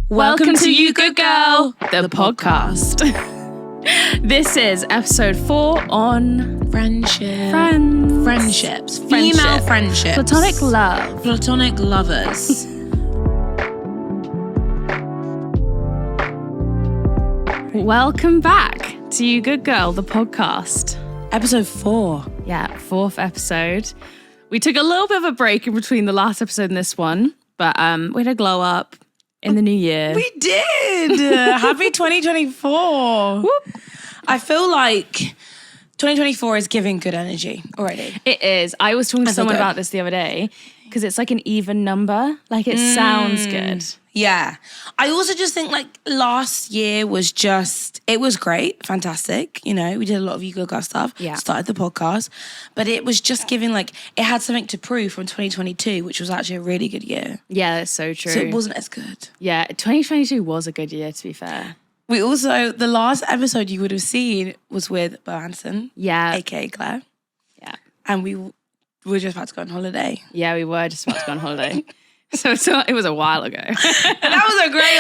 Welcome to You Good Girl, the podcast. This is episode 4 on friendships. Female friendships. Platonic love. Platonic lovers. Welcome back to You Good Girl, the podcast. Episode 4. Yeah, 4th episode. We took a little bit of a break in between the last episode and this one, but we had a glow up in the new year. We did. Happy 2024. Whoop. I feel like 2024 is giving good energy already. It is. I was talking to someone good. about this the other day because it's like an even number. Like it sounds good. Yeah. I also just think like last year was it was great, fantastic. You know, we did a lot of You Good Girl stuff. Yeah. Started the podcast. But it was just giving like, it had something to prove from 2022, which was actually a really good year. Yeah, that's so true. So it wasn't as good. Yeah, 2022 was a good year, to be fair. We also, the last episode you would have seen was with Bo Hansen. Yeah. AKA Claire. Yeah. And we were just about to go on holiday. Yeah, we were just about to go on holiday. So it was a while ago. That was a great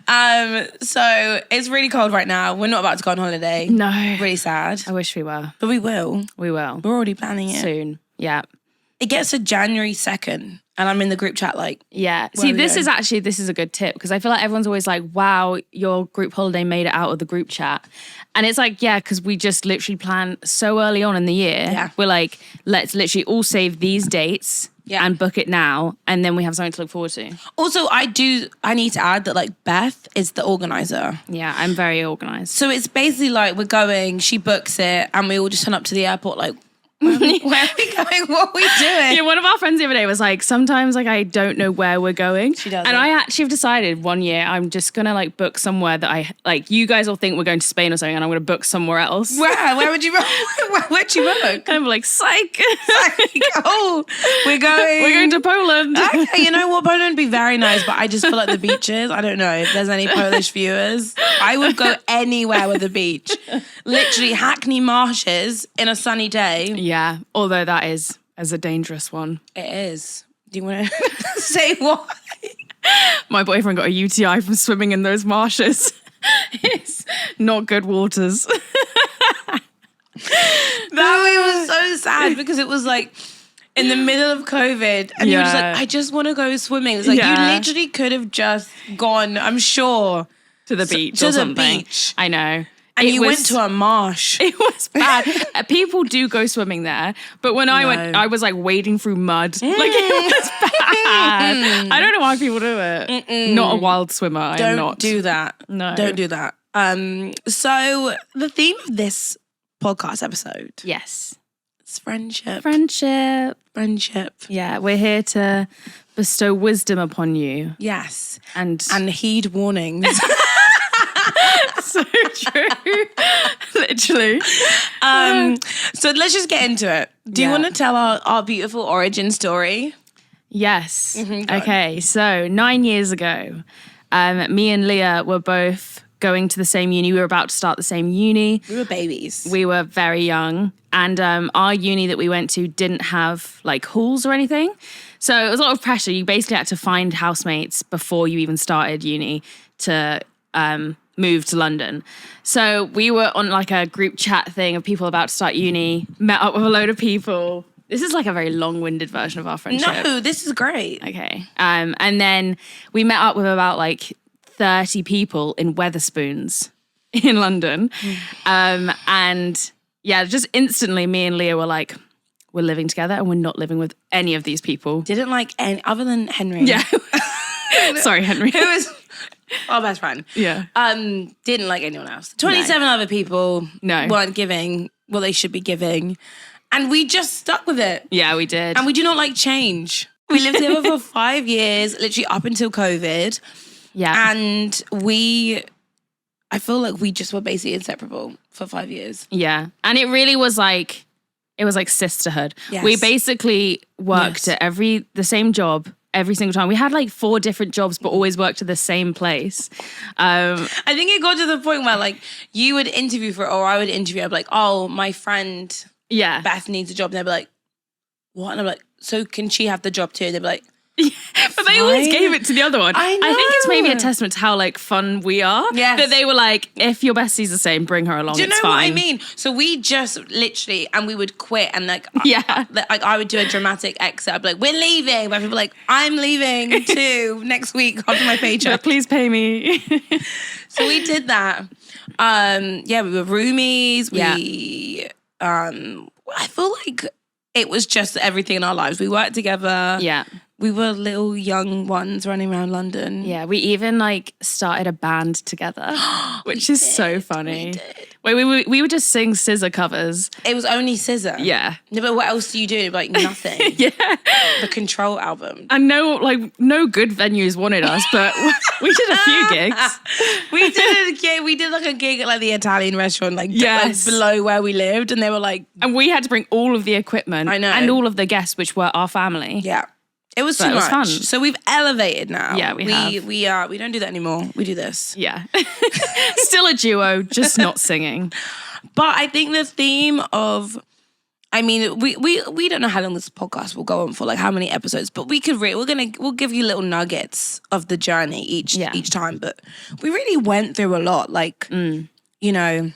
holiday. So it's really cold right now. We're not about to go on holiday. No. Really sad. I wish we were. But we will. We will. We're already planning it. Soon. Yeah. It gets to January 2nd. And I'm in the group chat like, yeah. where See, are we this going? is a good tip because I feel like everyone's always like, wow, your group holiday made it out of the group chat. And it's like, yeah, because we just literally plan so early on in the year. Yeah. We're like, let's literally all save these dates and book it now. And then we have something to look forward to. Also, I need to add that like Beth is the organizer. Yeah, I'm very organised. So it's basically like we're going, she books it, and we all just turn up to the airport like, where are we going? What are we doing? Yeah, one of our friends the other day was like, sometimes like I don't know where we're going. She doesn't. And I actually have decided one year I'm just gonna like book somewhere that I like. You guys all think we're going to Spain or something, and I'm gonna book somewhere else. Where would you book? Where'd you book? I'm like, psych. Oh, we're going to Poland. Okay, you know what? Poland would be very nice, but I just feel like the beaches. I don't know if there's any Polish viewers. I would go anywhere with a beach. Literally Hackney Marshes in a sunny day. Yeah, although that is as a dangerous one. It is. Do you want to say why? My boyfriend got a UTI from swimming in those marshes. It's not good waters. That way was so sad because it was like in the middle of COVID and you were just like, I just want to go swimming. It's like you literally could have just gone, I'm sure, to the beach to or the something. beach. I know. And you went to a marsh. It was bad. People do go swimming there, but when I went, I was like wading through mud. Like it was bad. I don't know why people do it. Not a wild swimmer. I am not. Don't do that. No. Don't do that. So the theme of this podcast episode, Yes. it's friendship. Friendship. Yeah, we're here to bestow wisdom upon you. Yes. And heed warnings. so true. Literally. So let's just get into it. Do you want to tell our beautiful origin story? Yes. Go Okay, so 9 years ago, me and Leah were both going to the same uni. We were about to start the same uni. We were babies. We were very young. And our uni that we went to didn't have like halls or anything. So it was a lot of pressure. You basically had to find housemates before you even started uni to move to London. So we were on like a group chat thing of people about to start uni, met up with a load of people. This is like a very long-winded version of our friendship. No, this is great. Okay. And then we met up with about like 30 people in Wetherspoons in London. And yeah, just instantly me and Leah were like, we're living together and we're not living with any of these people. Didn't like any, other than Henry. Yeah. Sorry, Henry. Who was our best friend. Yeah. Didn't like anyone else. 27 other people weren't giving what they should be giving. And we just stuck with it. Yeah, we did. And we do not like change. We lived together for 5 years, literally up until COVID. Yeah. And I feel like we just were basically inseparable for 5 years. Yeah. And it really was like, it was like sisterhood. Yes. We basically worked at the same job every single time. We had like 4 different jobs, but always worked at the same place. I think it got to the point where like you would interview for, or I would interview, I'd be like, oh, my friend Beth needs a job. And they'd be like, what? And I'm like, so can she have the job too? And they'd be like, But they always gave it to the other one. I know. I think it's maybe a testament to how like fun we are. Yes. That they were like, if your bestie's the same, bring her along. Do you know it's what fine. I mean? So we just literally, and we would quit, and like, Yeah. like I would do a dramatic exit. I'd be like, "We're leaving," but people were like, "I'm leaving too next week after my paycheck." But please pay me. So we did that. Yeah, we were roomies. Yeah. I feel like it was just everything in our lives. We worked together. Yeah. We were little young ones running around London. Yeah, we even like started a band together, which is so funny. We did. Wait, we would just sing Scissor covers. It was only Scissor. Yeah. No, but what else do you do? Like nothing. Yeah. The Control album. And no good venues wanted us, but we did a few gigs. We did a gig. We did like a gig at like the Italian restaurant, like, Yes. like below where we lived, and they were like, And we had to bring all of the equipment. I know. And all of the guests, which were our family. yeah. It was But too it was much. fun. So we've elevated now. Yeah, we have. We don't do that anymore. We do this. Yeah. Still a duo, just not singing. But I think the theme of, I mean, we don't know how long this podcast will go on for, like how many episodes, but we'll give you little nuggets of the journey each time. But we really went through a lot. Like, you know,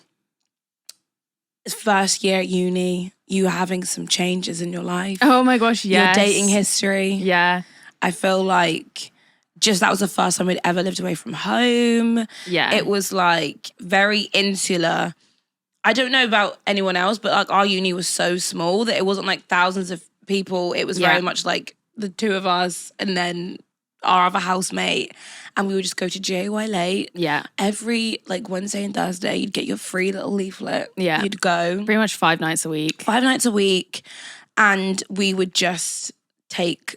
first year at uni, you having some changes in your life. Oh my gosh, yes. Your dating history. Yeah. I feel like just that was the first time we'd ever lived away from home. Yeah. It was like very insular. I don't know about anyone else, but like our uni was so small that it wasn't like thousands of people. It was very much like the two of us and then our other housemate. And we would just go to JY late. Yeah. Every like Wednesday and Thursday, you'd get your free little leaflet. Yeah. You'd go. Pretty much 5 nights a week. 5 nights a week. And we would just take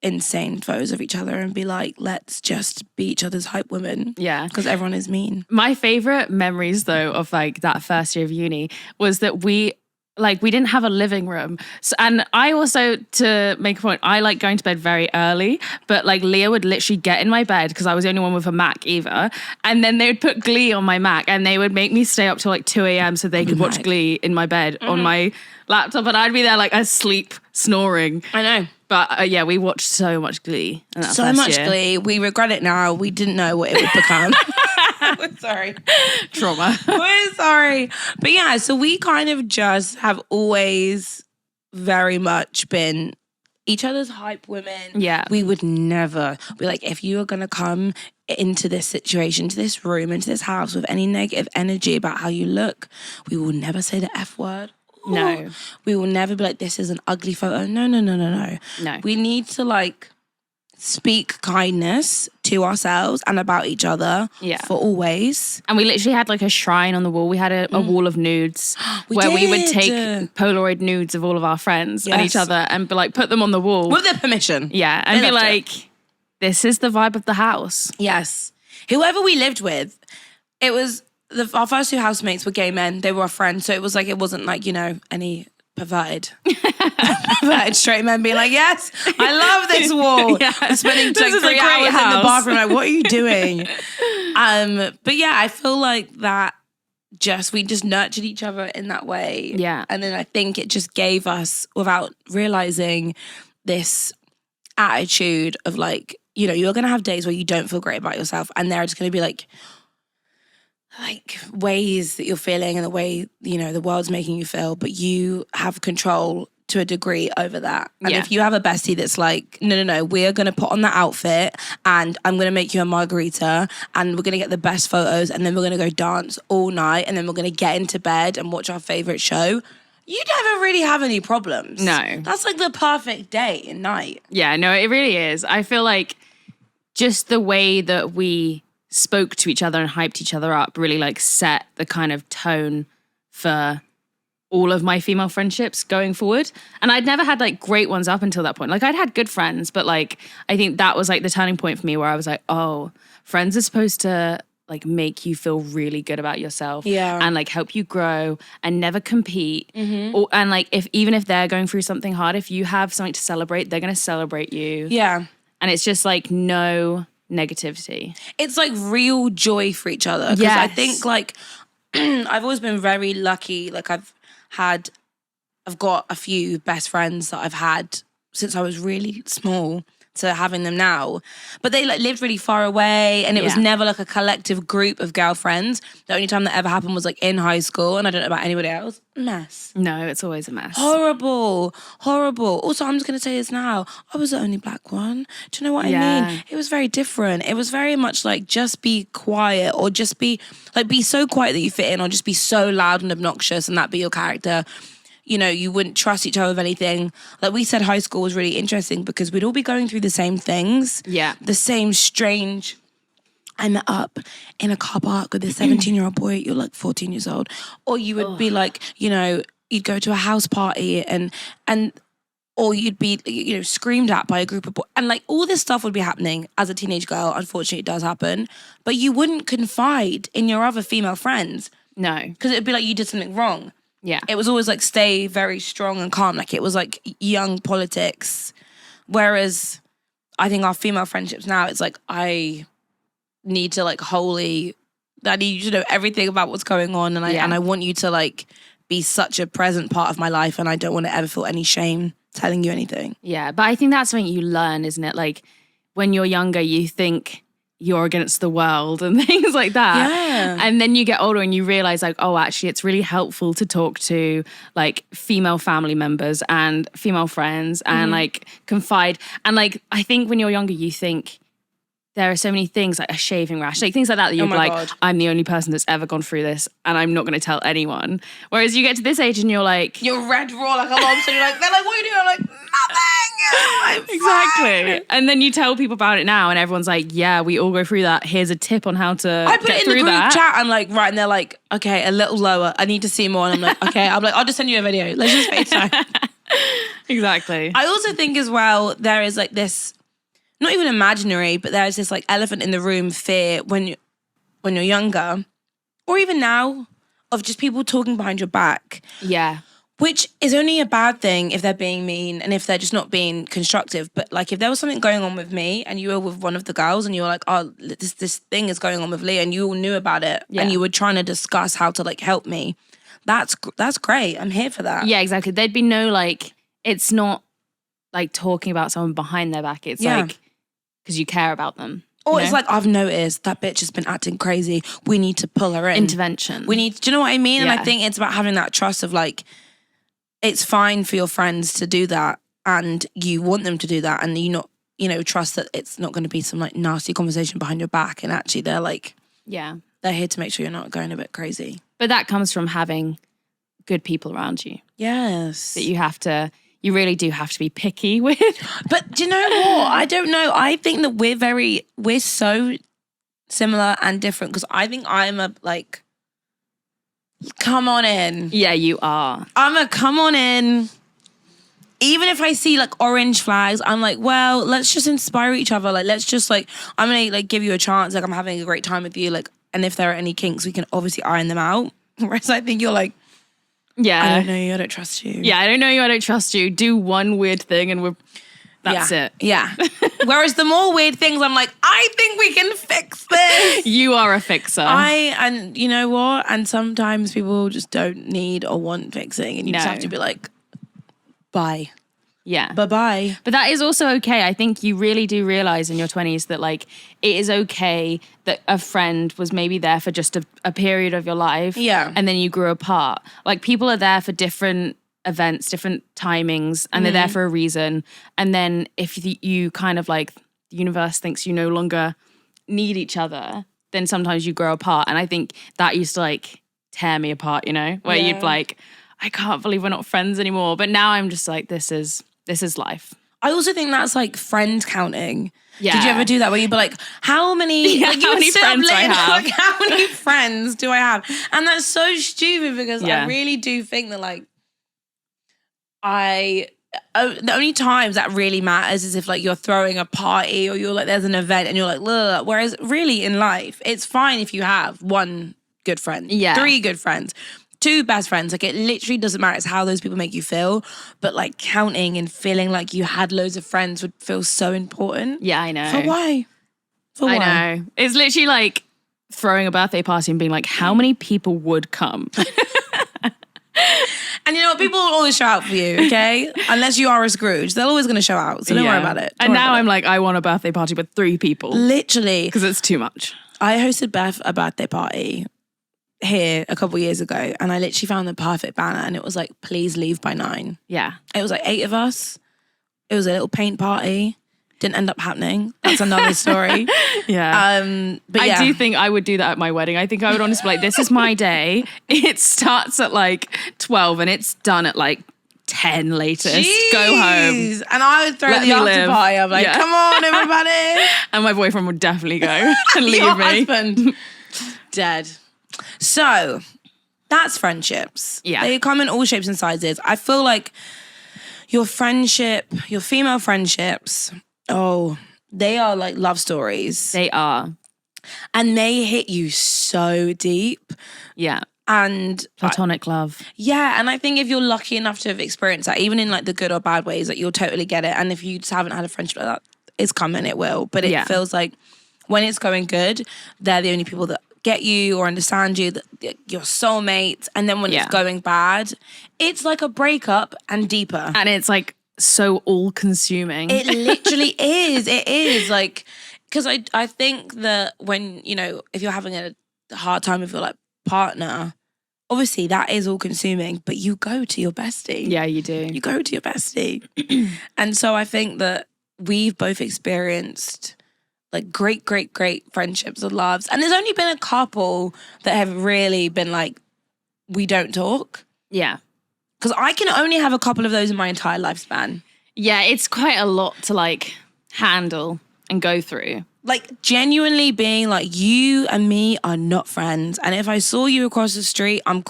insane photos of each other and be like, let's just be each other's hype women. Yeah. Because everyone is mean. My favorite memories though of like that first year of uni was that we didn't have a living room. So, and I also, to make a point, I like going to bed very early, but like Leah would literally get in my bed because I was the only one with a Mac either. And then they would put Glee on my Mac and they would make me stay up till like 2 a.m. so they could watch Glee in my bed on my laptop. And I'd be there like asleep, snoring. I know. But yeah, we watched so much Glee. In that So first much year. Glee. We regret it now. We didn't know what it would become. We're sorry. Trauma. We're sorry. But yeah, so we kind of just have always very much been each other's hype women. Yeah. We would never be like, if you are going to come into this situation, to this room, into this house with any negative energy about how you look, we will never say the F word. No. We will never be like, this is an ugly photo. No. No. We need to like speak kindness to ourselves and about each other for always. And we literally had like a shrine on the wall. We had a wall of nudes where we would take Polaroid nudes of all of our friends and each other and be like, put them on the wall. With their permission. Yeah. And They be loved like, this is the vibe of the house. Yes. Whoever we lived with, it was, our first 2 housemates were gay men. They were our friends. So it was like, it wasn't like, you know, any perverted straight men being like, yes, I love this wall. Yeah. I'm spending like This is a 3 great hours in the house. bathroom. Like, what are you doing? But yeah, I feel like that we just nurtured each other in that way. Yeah. And then I think it just gave us, without realizing, this attitude of like, you know, you're going to have days where you don't feel great about yourself. And there are just going to be like ways that you're feeling and the way, you know, the world's making you feel, but you have control to a degree over that. And if you have a bestie that's like, no, we're going to put on that outfit and I'm going to make you a margarita and we're going to get the best photos and then we're going to go dance all night and then we're going to get into bed and watch our favorite show, you never really have any problems. No. That's like the perfect day and night. Yeah, no, it really is. I feel like just the way that we spoke to each other and hyped each other up really like set the kind of tone for all of my female friendships going forward. And I'd never had like great ones up until that point. Like I'd had good friends, but like I think that was like the turning point for me where I was like, oh, friends are supposed to like make you feel really good about yourself and like help you grow and never compete. And like even if they're going through something hard, if you have something to celebrate, they're going to celebrate you. Yeah. And it's just like no negativity. It's like real joy for each other. Because I think like I've always been very lucky. Like I've got a few best friends that I've had since I was really small to having them now. But they like lived really far away, and it was never like a collective group of girlfriends. The only time that ever happened was like in high school, and I don't know about anybody else. Mess. No, it's always a mess. Horrible. Also, I'm just going to say this now. I was the only black one. Do you know what I mean? It was very different. It was very much like just be quiet, or just be so quiet that you fit in, or just be so loud and obnoxious and that be your character. You know, you wouldn't trust each other with anything. Like we said, high school was really interesting because we'd all be going through the same things. Yeah. The same strange... I met up in a car park with a 17-year-old boy. You're like 14 years old. Or you would be like, you know, you'd go to a house party and or you'd be, you know, screamed at by a group of boys. And like all this stuff would be happening as a teenage girl. Unfortunately, it does happen. But you wouldn't confide in your other female friends. No. Because it'd be like you did something wrong. Yeah. It was always like stay very strong and calm. Like it was like young politics. Whereas I think our female friendships now, it's like I need to like I need you to know everything about what's going on, and I want you to like be such a present part of my life, and I don't want to ever feel any shame telling you anything. Yeah, but I think that's something you learn, isn't it? Like when you're younger, you think you're against the world and things like that. Yeah. And then you get older and you realize like, oh, actually it's really helpful to talk to like female family members and female friends and like confide. And like, I think when you're younger, you think there are so many things like a shaving rash, like things like that you're like, God. I'm the only person that's ever gone through this and I'm not going to tell anyone. Whereas you get to this age and you're like... You're red raw like a lobster. You're like, they're like, what are you doing? I'm like, nothing. Exactly. Fine. And then you tell people about it now and everyone's like, yeah, we all go through that. Here's a tip on how to I put get it in through the group that. chat and like, right, and they're like, okay, a little lower. I need to see more. And I'm like, okay. I'm like, I'll just send you a video. Let's just FaceTime. Exactly. I also think as well, there is like this... not even imaginary, but there's this like elephant in the room fear when you're younger, or even now, of just people talking behind your back. Yeah. Which is only a bad thing if they're being mean and if they're just not being constructive. But like if there was something going on with me and you were with one of the girls and you were like, oh, this thing is going on with Leah, and you all knew about it and you were trying to discuss how to like help me, that's great. I'm here for that. Yeah, exactly. There'd be no like, it's not like talking about someone behind their back. It's like, because you care about them. Or it's like, I've noticed that bitch has been acting crazy. We need to pull her in. Intervention. Do you know what I mean? Yeah. And I think it's about having that trust of like, it's fine for your friends to do that and you want them to do that and you not, you know, trust that it's not going to be some like nasty conversation behind your back and actually they're like, they're here to make sure you're not going a bit crazy. But that comes from having good people around you. Yes. That you really do have to be picky with. But do you know what? I don't know. I think that we're so similar and different because I think I'm a like, come on in. Yeah, you are. I'm a come on in. Even if I see like orange flags, I'm like, well, let's just inspire each other. Like, let's just like, I'm going to like give you a chance. Like I'm having a great time with you. Like, and if there are any kinks, we can obviously iron them out. Whereas I think you're like, yeah, I don't know you, I don't trust you. Yeah, I don't know you, I don't trust you. Do one weird thing and that's it. Yeah. Whereas the more weird things, I'm like, I think we can fix this. You are a fixer. And you know what? And sometimes people just don't need or want fixing and you just have to be like, bye. Yeah. Bye-bye. But that is also okay. I think you really do realize in your 20s that like it is okay that a friend was maybe there for just a period of your life. Yeah. And then you grew apart. Like people are there for different events, different timings, and they're there for a reason. And then if you kind of like the universe thinks you no longer need each other, then sometimes you grow apart. And I think that used to like tear me apart, you know, where you'd like, I can't believe we're not friends anymore. But now I'm just like, this is life. I also think that's like friend counting. Yeah. Did you ever do that where you'd be like, how many, like, how many friends do I have? Like, how many friends do I have? And that's so stupid because I really do think that like, the only times that really matters is if like you're throwing a party or you're like, there's an event and you're like, ugh. Whereas really in life, it's fine if you have one good friend, 3 good friends, 2 best friends. Like it literally doesn't matter. It's how those people make you feel. But like counting and feeling like you had loads of friends would feel so important. Yeah, I know. For why? I know. It's literally like throwing a birthday party and being like, how many people would come? And you know what? People will always show out for you, okay? Unless you are a Scrooge. They're always going to show out. So don't worry about it. And now I'm like, I want a birthday party with 3 people. Literally. Because it's too much. I hosted Beth a birthday party here a couple years ago, and I literally found the perfect banner, and it was like, please leave by 9. Yeah. It was like 8 of us. It was a little paint party. Didn't end up happening. That's another story. Yeah. But yeah. I do think I would do that at my wedding. I think I would honestly be like, this is my day. It starts at like 12 and it's done at like 10 latest. Jeez. Go home. And I would throw the after party. I'm like, come on, everybody. And my boyfriend would definitely go and leave Your me. Husband. Dead. So that's friendships. Yeah. They come in all shapes and sizes. I feel like your female friendships, they are like love stories. They are. And they hit you so deep. Yeah. And platonic love. Yeah. And I think if you're lucky enough to have experienced that, even in like the good or bad ways, that you'll totally get it. And if you just haven't had a friendship like that, it's coming, it will. But it feels like when it's going good, they're the only people that get you or understand you, that your soulmates. And then when it's going bad, it's like a breakup and deeper. And it's like so all-consuming. It literally is. It is like, because I think that when, you know, if you're having a hard time with your like partner, obviously that is all-consuming, but you go to your bestie. Yeah, you do. You go to your bestie. And so I think that we've both experienced like great friendships and loves. And there's only been a couple that have really been like, we don't talk. Yeah. Because I can only have a couple of those in my entire lifespan. Yeah, it's quite a lot to like handle and go through. Like genuinely being like, you and me are not friends. And if I saw you across the street, I'm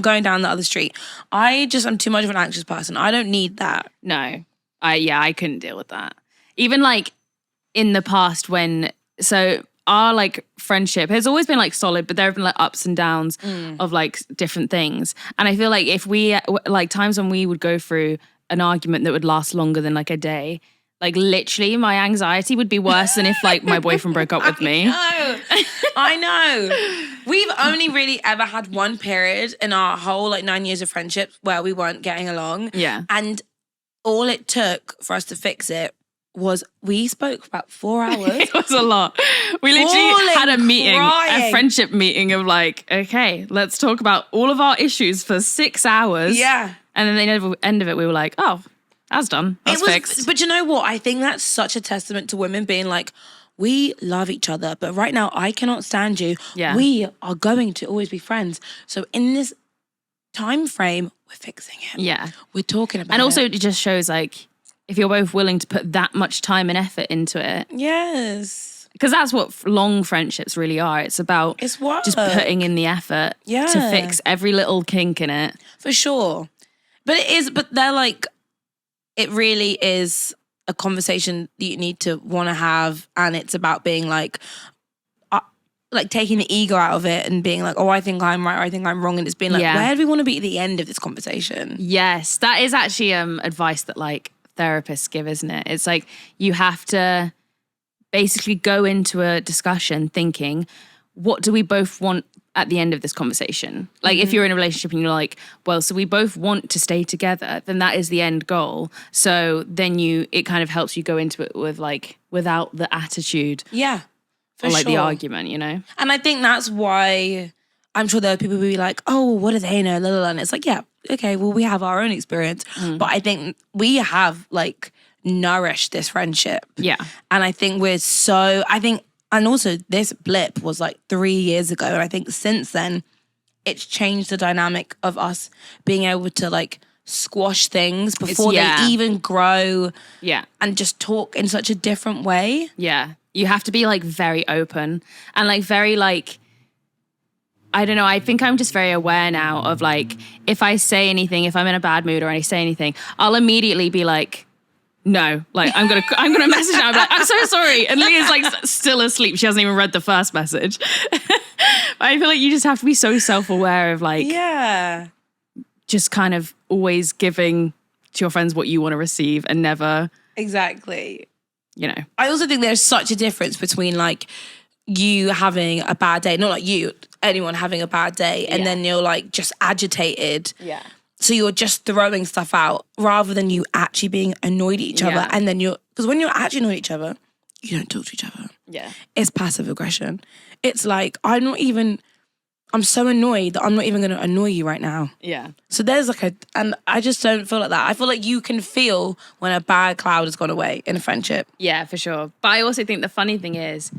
going down the other street. I'm too much of an anxious person. I don't need that. No. I couldn't deal with that. Even like in the past so our like friendship has always been like solid, but there have been like ups and downs of like different things. And I feel like if we like times when we would go through an argument that would last longer than like a day, like literally my anxiety would be worse than if like my boyfriend broke up with me. I know. We've only really ever had one period in our whole like 9 years of friendship where we weren't getting along. Yeah. And all it took for us to fix it was we spoke for about 4 hours. It was a lot. We literally had a meeting, a friendship meeting of like, okay, let's talk about all of our issues for 6 hours. Yeah. And then at the end of it, we were like, oh, that's done. That's fixed. But you know what? I think that's such a testament to women being like, we love each other, but right now I cannot stand you. Yeah. We are going to always be friends. So in this time frame, we're fixing it. Yeah. We're talking about it. And also it just shows like, if you're both willing to put that much time and effort into it. Yes. Because that's what long friendships really are. It's about just putting in the effort to fix every little kink in it. For sure. But they're like, it really is a conversation that you need to want to have. And it's about being like taking the ego out of it and being like, oh, I think I'm right or I think I'm wrong. And it's being like, where do we want to be at the end of this conversation? Yes. That is actually advice that like, therapists give, isn't it? It's like you have to basically go into a discussion thinking, what do we both want at the end of this conversation? Like if you're in a relationship and you're like, well, so we both want to stay together, then that is the end goal. So then it kind of helps you go into it with like, without the attitude. Yeah. Or like the argument, you know? And I think that's why I'm sure there are people who be like, oh, what do they know? And it's like, yeah, okay, well, we have our own experience. But I think we have like nourished this friendship. Yeah. And I think and also this blip was like 3 years ago. And I think since then, it's changed the dynamic of us being able to like squash things before they even grow. Yeah. And just talk in such a different way. Yeah. You have to be like very open and like very like, I don't know. I think I'm just very aware now of like, if I say anything, if I'm in a bad mood or I say anything, I'll immediately be like, no, like I'm gonna message her. I'm like, I'm so sorry. And Leah's like still asleep. She hasn't even read the first message. I feel like you just have to be so self-aware of like, just kind of always giving to your friends what you want to receive and never. Exactly. You know. I also think there's such a difference between like you having a bad day, not like you, anyone having a bad day, and then you're like just agitated. Yeah. So you're just throwing stuff out rather than you actually being annoyed at each other. And then because when you're actually annoyed at each other, you don't talk to each other. Yeah. It's passive aggression. It's like, I'm so annoyed that I'm not even going to annoy you right now. Yeah. So there's and I just don't feel like that. I feel like you can feel when a bad cloud has gone away in a friendship. Yeah, for sure. But I also think the funny thing is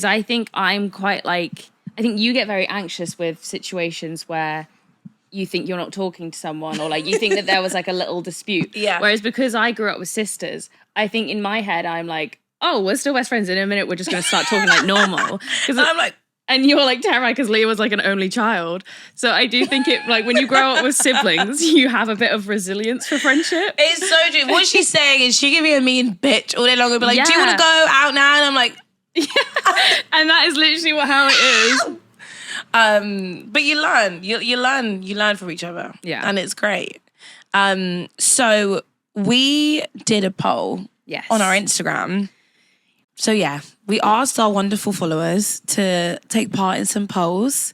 I think I'm quite like, I think you get very anxious with situations where you think you're not talking to someone or like you think that there was like a little dispute. Yeah. Whereas because I grew up with sisters, I think in my head I'm like, oh, we're still best friends. In a minute, we're just going to start talking like normal. And I'm like, and you're like terrified because Leah was like an only child. So I do think it like when you grow up with siblings, you have a bit of resilience for friendship. It's so true. What she's saying is she can be a mean bitch all day long and be like, do you want to go out now? And I'm like, yeah. And that is literally how it is. But you learn from each other. Yeah. And it's great. So we did a poll on our Instagram. So yeah, we asked our wonderful followers to take part in some polls.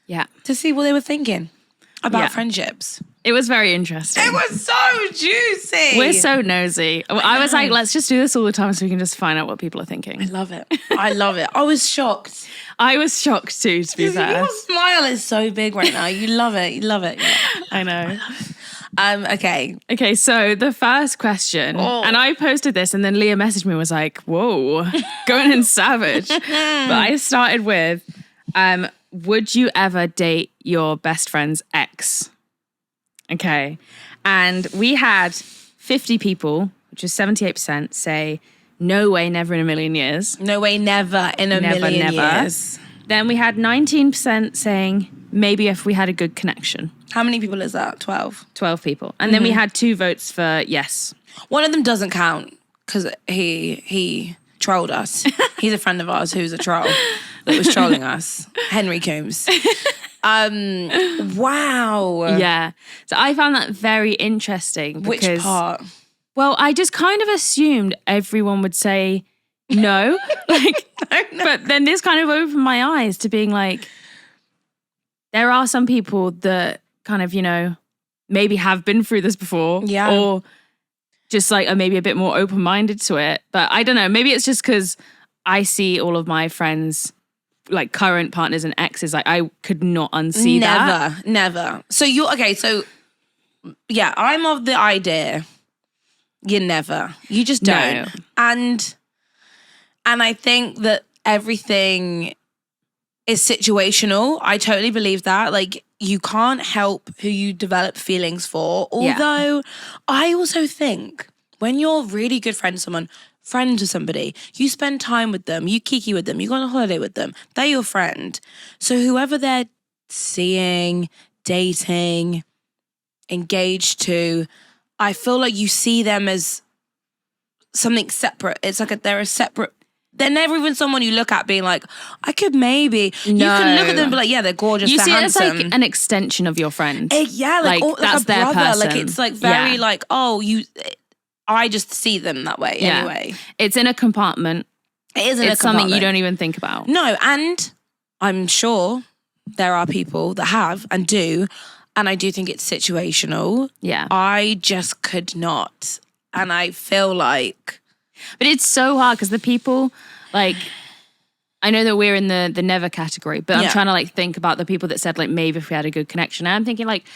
Yeah. To see what they were thinking about friendships. It was very interesting. It was so juicy. We're so nosy. I was like, let's just do this all the time so we can just find out what people are thinking. I love it. I love it. I was shocked. I was shocked too, to be fair. Your smile is so big right now. You love it. You love it. I know. Okay, so the first question, and I posted this and then Leah messaged me and was like, whoa, going in savage. But I started with, would you ever date your best friend's ex? Okay. And we had 50 people, which is 78%, say, no way, never in a million years. No way, never in a million years. Then we had 19% saying, maybe if we had a good connection. How many people is that? 12? 12 people. And then we had 2 votes for yes. One of them doesn't count because he trolled us. He's a friend of ours who's a troll that was trolling us. Henry Coombs. Wow. Yeah. So I found that very interesting. Because, which part? Well, I just kind of assumed everyone would say no. But then this kind of opened my eyes to being like, there are some people that kind of, maybe have been through this before. Yeah. Or just like are maybe a bit more open-minded to it. But I don't know. Maybe it's just because I see all of my friends, like current partners and exes, like I could not unsee that. Never. So yeah, I'm of the idea you never. You just don't. No. And I think that everything is situational. I totally believe that. Like, you can't help who you develop feelings for. Although I also think when you're really good friends with somebody, you spend time with them, you kiki with them, you go on a holiday with them, they're your friend. So whoever they're seeing, dating, engaged to, I feel like you see them as something separate. It's like they're a separate. They're never even someone you look at being like, I could maybe. No. You can look at them and be like, yeah, they're gorgeous, they're handsome. You see it as like an extension of your friend. Like that's a their brother. person. Like it's like very like, I just see them that way anyway. It's in a compartment. It is in a compartment. It's something you don't even think about. No, and I'm sure there are people that have and do, and I do think it's situational. Yeah. I just could not. And I feel like... But it's so hard because the people, like, I know that we're in the never category, but I'm trying to like think about the people that said like maybe if we had a good connection. And I'm thinking like,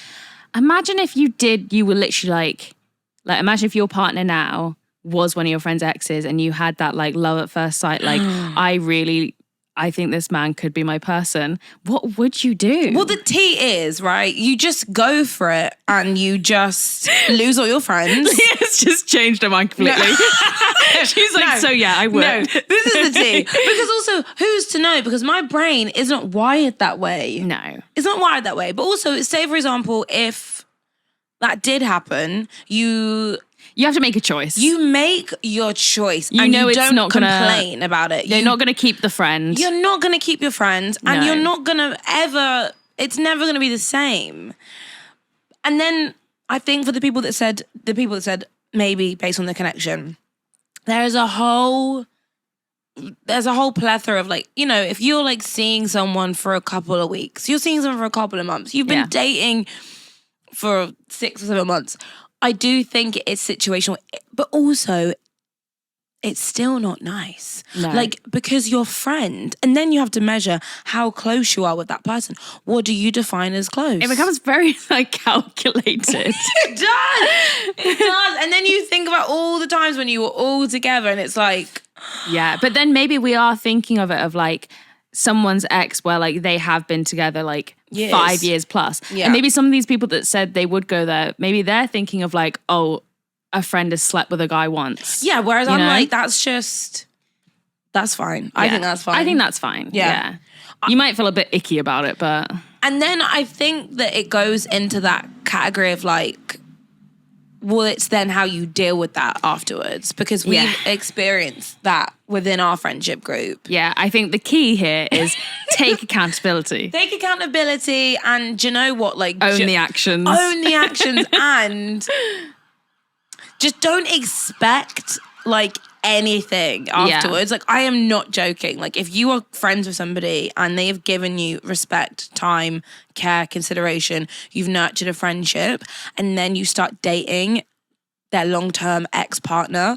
imagine if you were literally like imagine if your partner now was one of your friend's exes and you had that like love at first sight, like I think this man could be my person. What would you do? Well, the tea is, right, you just go for it and you just lose all your friends. Leah's just changed her mind completely. No. She's like, so yeah, I would. No, this is the tea. Because also, who's to know? Because my brain isn't wired that way. No. It's not wired that way. But also, say, for example, if that did happen, you have to make a choice. You make your choice. You and know you it's don't not complain about it. You're not going to keep the friend. You're not going to keep your friends. And No. you're not going to ever... It's never going to be the same. And then I think for the people that said maybe based on the connection, there's a whole plethora of like, if you're like seeing someone for a couple of weeks, you're seeing someone for a couple of months, you've been dating for 6 or 7 months. I do think it's situational, but also it's still not nice. No. Like, because your friend, and then you have to measure how close you are with that person. What do you define as close? It becomes very like calculated. It does. It does. And then you think about all the times when you were all together and it's like... Yeah, but then maybe we are thinking of it of like someone's ex where like they have been together like 5 years plus. Yeah. And maybe some of these people that said they would go there, maybe they're thinking of like, oh, a friend has slept with a guy once. Yeah, whereas I'm know? like, that's fine. I think that's fine. I think that's fine. Yeah. You might feel a bit icky about it, but... And then I think that it goes into that category of like, well, it's then how you deal with that afterwards, because we've experienced that within our friendship group. Yeah, I think the key here is take accountability. Take accountability and, do you know what? Like, Own the actions. Own the actions and just don't expect like anything afterwards. Like, I am not joking. Like, if you are friends with somebody and they have given you respect, time, care, consideration, you've nurtured a friendship, and then you start dating their long-term ex-partner,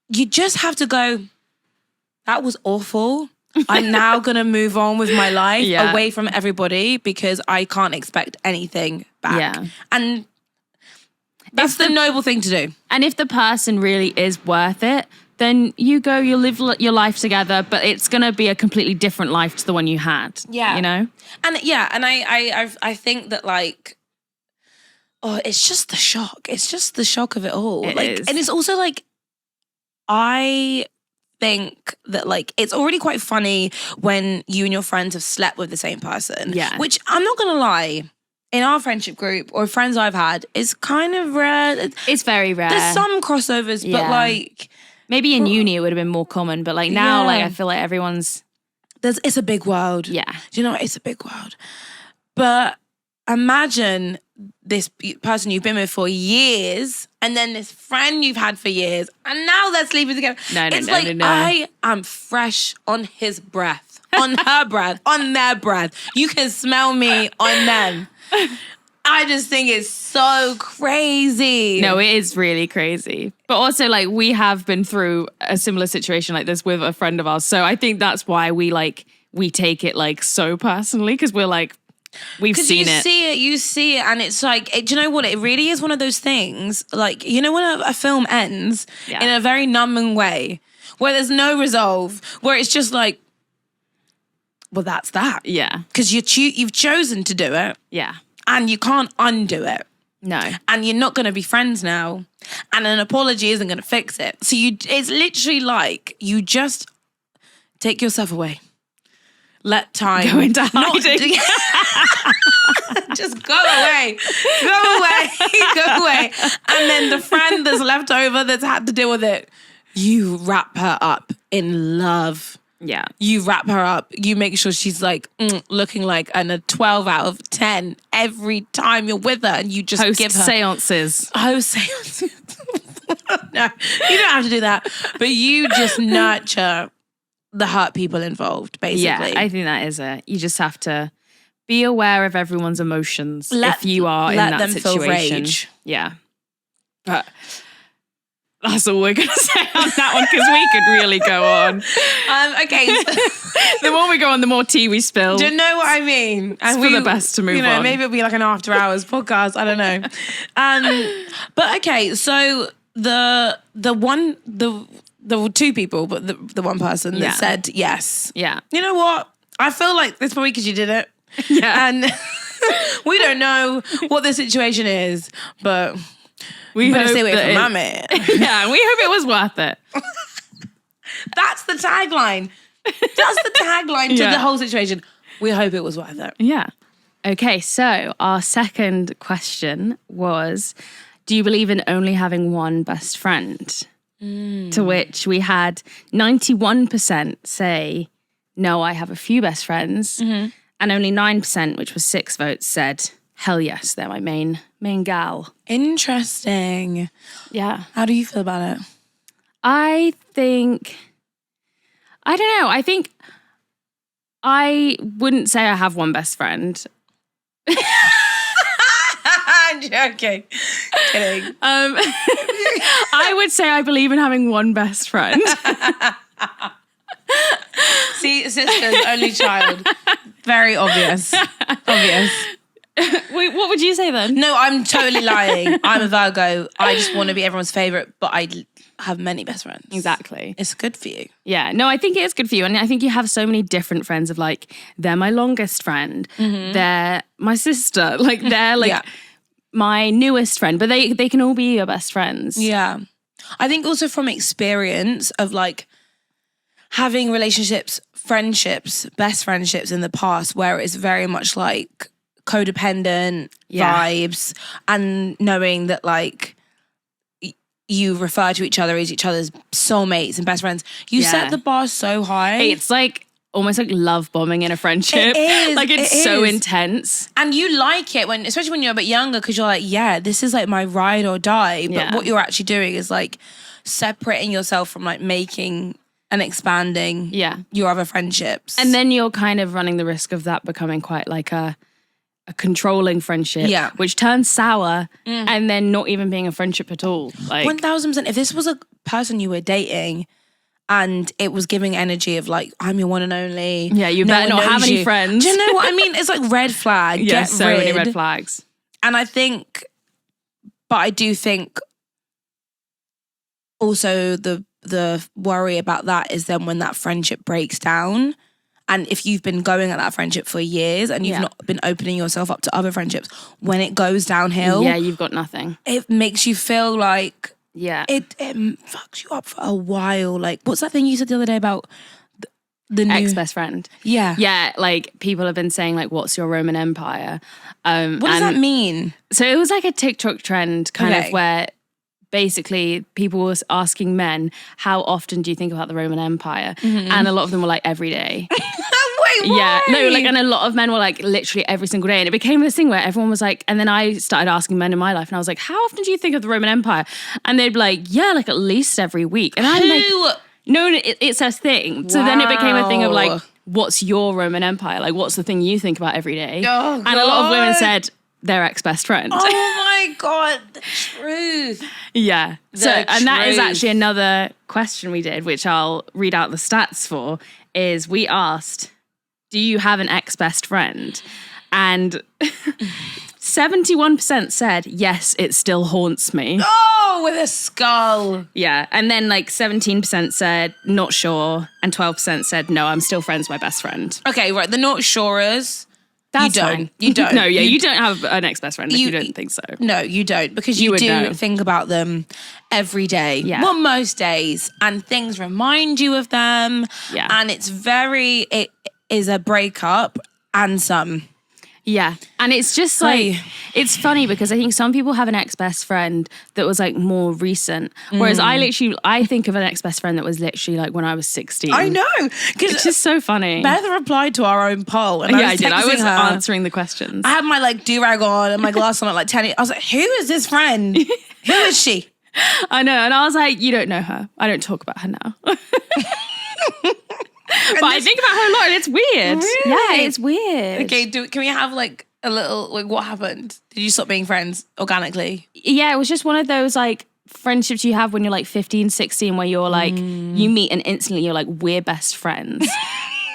you just have to go, that was awful. I'm now going to move on with my life away from everybody because I can't expect anything back. Yeah. And that's the noble thing to do. And if the person really is worth it, then you live your life together, but it's going to be a completely different life to the one you had. Yeah. You know? And I think that like, it's just the shock. It's just the shock of it all. It is. And it's also like, I think that like, it's already quite funny when you and your friends have slept with the same person. Yeah. Which I'm not going to lie, in our friendship group or friends I've had, is kind of rare. It's very rare. There's some crossovers, but like... Maybe in uni it would have been more common, but like now, like I feel like everyone's... It's a big world. Yeah. Do you know what? It's a big world. But imagine this person you've been with for years and then this friend you've had for years and now they're sleeping together. No. I am fresh on his breath, on her breath, on their breath. You can smell me on them. I just think it's so crazy. No, it is really crazy. But also, like, we have been through a similar situation like this with a friend of ours. So I think that's why we take it, like, so personally. Because we're like, we've seen it. You see it. And it's like, do you know what? It really is one of those things. Like, you know when a film ends in a very numbing way, where there's no resolve, where it's just like, well, that's that. Yeah. Because you've chosen to do it. Yeah. And you can't undo it. No. And you're not going to be friends now. And an apology isn't going to fix it. So it's literally like you just take yourself away. Let time... Go into hiding. Just go away. Go away. Go away. And then the friend that's left over that's had to deal with it, you wrap her up in love. Yeah. You wrap her up. You make sure she's like looking like a 12 out of 10 every time you're with her, and you just give her seances. Host seances. No, you don't have to do that. But you just nurture the hurt people involved, basically. Yeah, I think that is it. You just have to be aware of everyone's emotions if you are in that situation. Feel rage. Yeah. But that's all we're going to say on that one, because we could really go on. Okay. The more we go on, the more tea we spill. Do you know what I mean? It's for the best to move on. Maybe it'll be like an after hours podcast. I don't know. But okay, so the two people, but the one person that said yes. Yeah. You know what? I feel like it's probably because you did it. Yeah. And we don't know what the situation is, but... We better stay away from my man. Yeah, we hope it was worth it. That's the tagline. That's the tagline to the whole situation. We hope it was worth it. Yeah. Okay, so our second question was, do you believe in only having one best friend? To which we had 91% say, no, I have a few best friends. Mm-hmm. And only 9%, which was 6 votes, said, hell yes, they're my main gal. Interesting. Yeah. How do you feel about it? I don't know. I think I wouldn't say I have one best friend. I'm joking. Kidding. I would say I believe in having one best friend. See, sisters, only child. Very obvious. Obvious. Wait, what would you say then? No, I'm totally lying. I'm a Virgo. I just want to be everyone's favourite, but I have many best friends. Exactly. It's good for you. Yeah, no, I think it is good for you. And I think you have so many different friends of like, they're my longest friend. They're my sister. Like, they're like my newest friend. But they can all be your best friends. Yeah. I think also from experience of like having relationships, friendships, best friendships in the past where it's very much like codependent vibes and knowing that like you refer to each other as each other's soulmates and best friends. You set the bar so high. It's like almost like love bombing in a friendship. It is. Like it's so intense. And you like it when, especially when you're a bit younger, because you're like, yeah, this is like my ride or die. But what you're actually doing is like separating yourself from like making and expanding your other friendships. And then you're kind of running the risk of that becoming quite like a controlling friendship, which turns sour and then not even being a friendship at all. Like 1000%. If this was a person you were dating and it was giving energy of like, I'm your one and only. Yeah, you better not have any friends. Do you know what I mean? It's like red flag. Yeah, Get so many red flags. And I do think also the worry about that is then when that friendship breaks down. And if you've been going at that friendship for years and you've not been opening yourself up to other friendships, when it goes downhill, you've got nothing. It makes you feel like it fucks you up for a while. Like, what's that thing you said the other day about the new ex-best friend? Yeah, like people have been saying like, what's your Roman Empire? What does that mean? So it was like a TikTok trend kind of where basically people were asking men, how often do you think about the Roman Empire? And a lot of them were like, every day. Wait, why? Yeah, no, like, and a lot of men were like literally every single day. And it became this thing where everyone was like, and then I started asking men in my life and I was like, how often do you think of the Roman Empire? And they'd be like, yeah, like at least every week. And I'm like, no, it's a thing. So then it became a thing of like, what's your Roman Empire? Like, what's the thing you think about every day? Oh, and a lot of women said, their ex-best friend. Oh my God, the truth. Yeah. And that is actually another question we did, which I'll read out the stats for, is we asked, do you have an ex-best friend? And 71% said, yes, it still haunts me. Oh, with a skull. Yeah. And then like 17% said, not sure. And 12% said, no, I'm still friends with my best friend. Okay, right. The not surers. That's you don't. Fine. You don't. No, you don't have an ex-best friend if you don't think so. No, you don't. Because you do think about them every day. Yeah. Well, most days. And things remind you of them. Yeah. And it is a breakup and some. Yeah. And it's just like, it's funny because I think some people have an ex-best friend that was like more recent. Whereas I think of an ex-best friend that was literally like when I was 16. I know. It's just so funny. Beth replied to our own poll. And I did. I was answering the questions. I had my like do-rag on and my glass on at like 10. I was like, who is this friend? Who is she? I know. And I was like, you don't know her. I don't talk about her now. But I think about her a lot and it's weird. Really? Yeah, it's weird. Okay, can we have like a little, like what happened? Did you stop being friends organically? Yeah, it was just one of those like friendships you have when you're like 15, 16 where you're like, you meet and instantly you're like, we're best friends.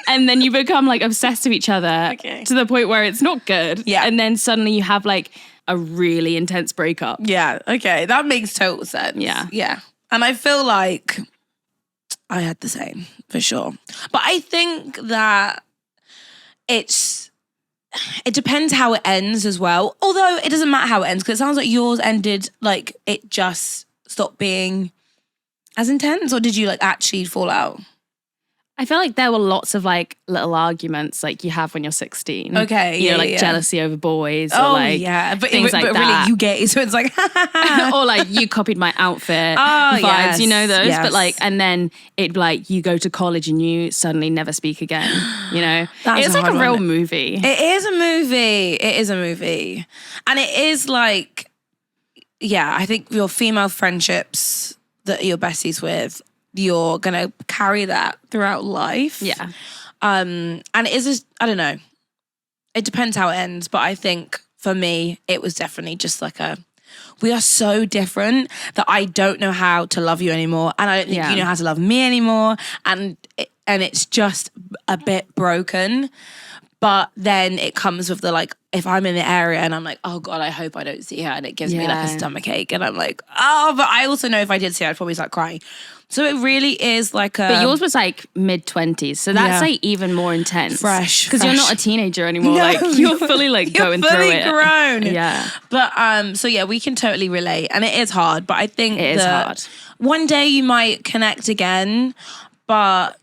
And then you become like obsessed with each other to the point where it's not good. Yeah. And then suddenly you have like a really intense breakup. Yeah, okay. That makes total sense. Yeah. Yeah. And I feel like I had the same, for sure. But I think that it depends how it ends as well. Although it doesn't matter how it ends, because it sounds like yours ended like it just stopped being as intense, or did you like actually fall out? I feel like there were lots of like little arguments like you have when you're 16. Okay, you know, like jealousy over boys or like but things like but that. Really you gay, so it's like or like you copied my outfit vibes, yes, you know those. yes. But like, and then it like you go to college and you suddenly never speak again. You know, it's like a real movie. It is a movie. It is a movie, and it is like, yeah. I think your female friendships that you're besties with, you're gonna carry that throughout life. Yeah. And it is I don't know. It depends how it ends, but I think for me, it was definitely just like we are so different that I don't know how to love you anymore. And I don't think you know how to love me anymore. And it's just a bit broken. But then it comes with the like, if I'm in the area and I'm like, oh God, I hope I don't see her. And it gives me like a stomachache. And I'm like, oh, but I also know if I did see her, I'd probably start crying. So it really is like But yours was like mid-20s. So that's like even more intense. Fresh. Because you're not a teenager anymore. No, like you're fully like going through it. You're fully grown. Yeah. But so yeah, we can totally relate. And it is hard. But I think it is hard. One day you might connect again. But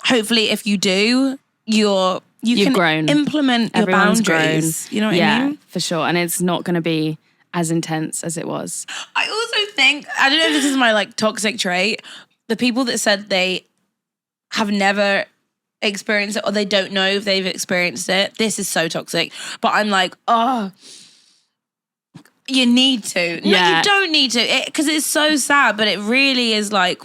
hopefully if you do, you've can grown. Implement your Everyone's boundaries. Grown. You know what I mean? Yeah, for sure. And it's not going to be as intense as it was. I also think, I don't know if this is my like toxic trait, the people that said they have never experienced it or they don't know if they've experienced it, this is so toxic. But I'm like, oh, you need to. Yeah. No, you don't need to. Because it's so sad, but it really is like...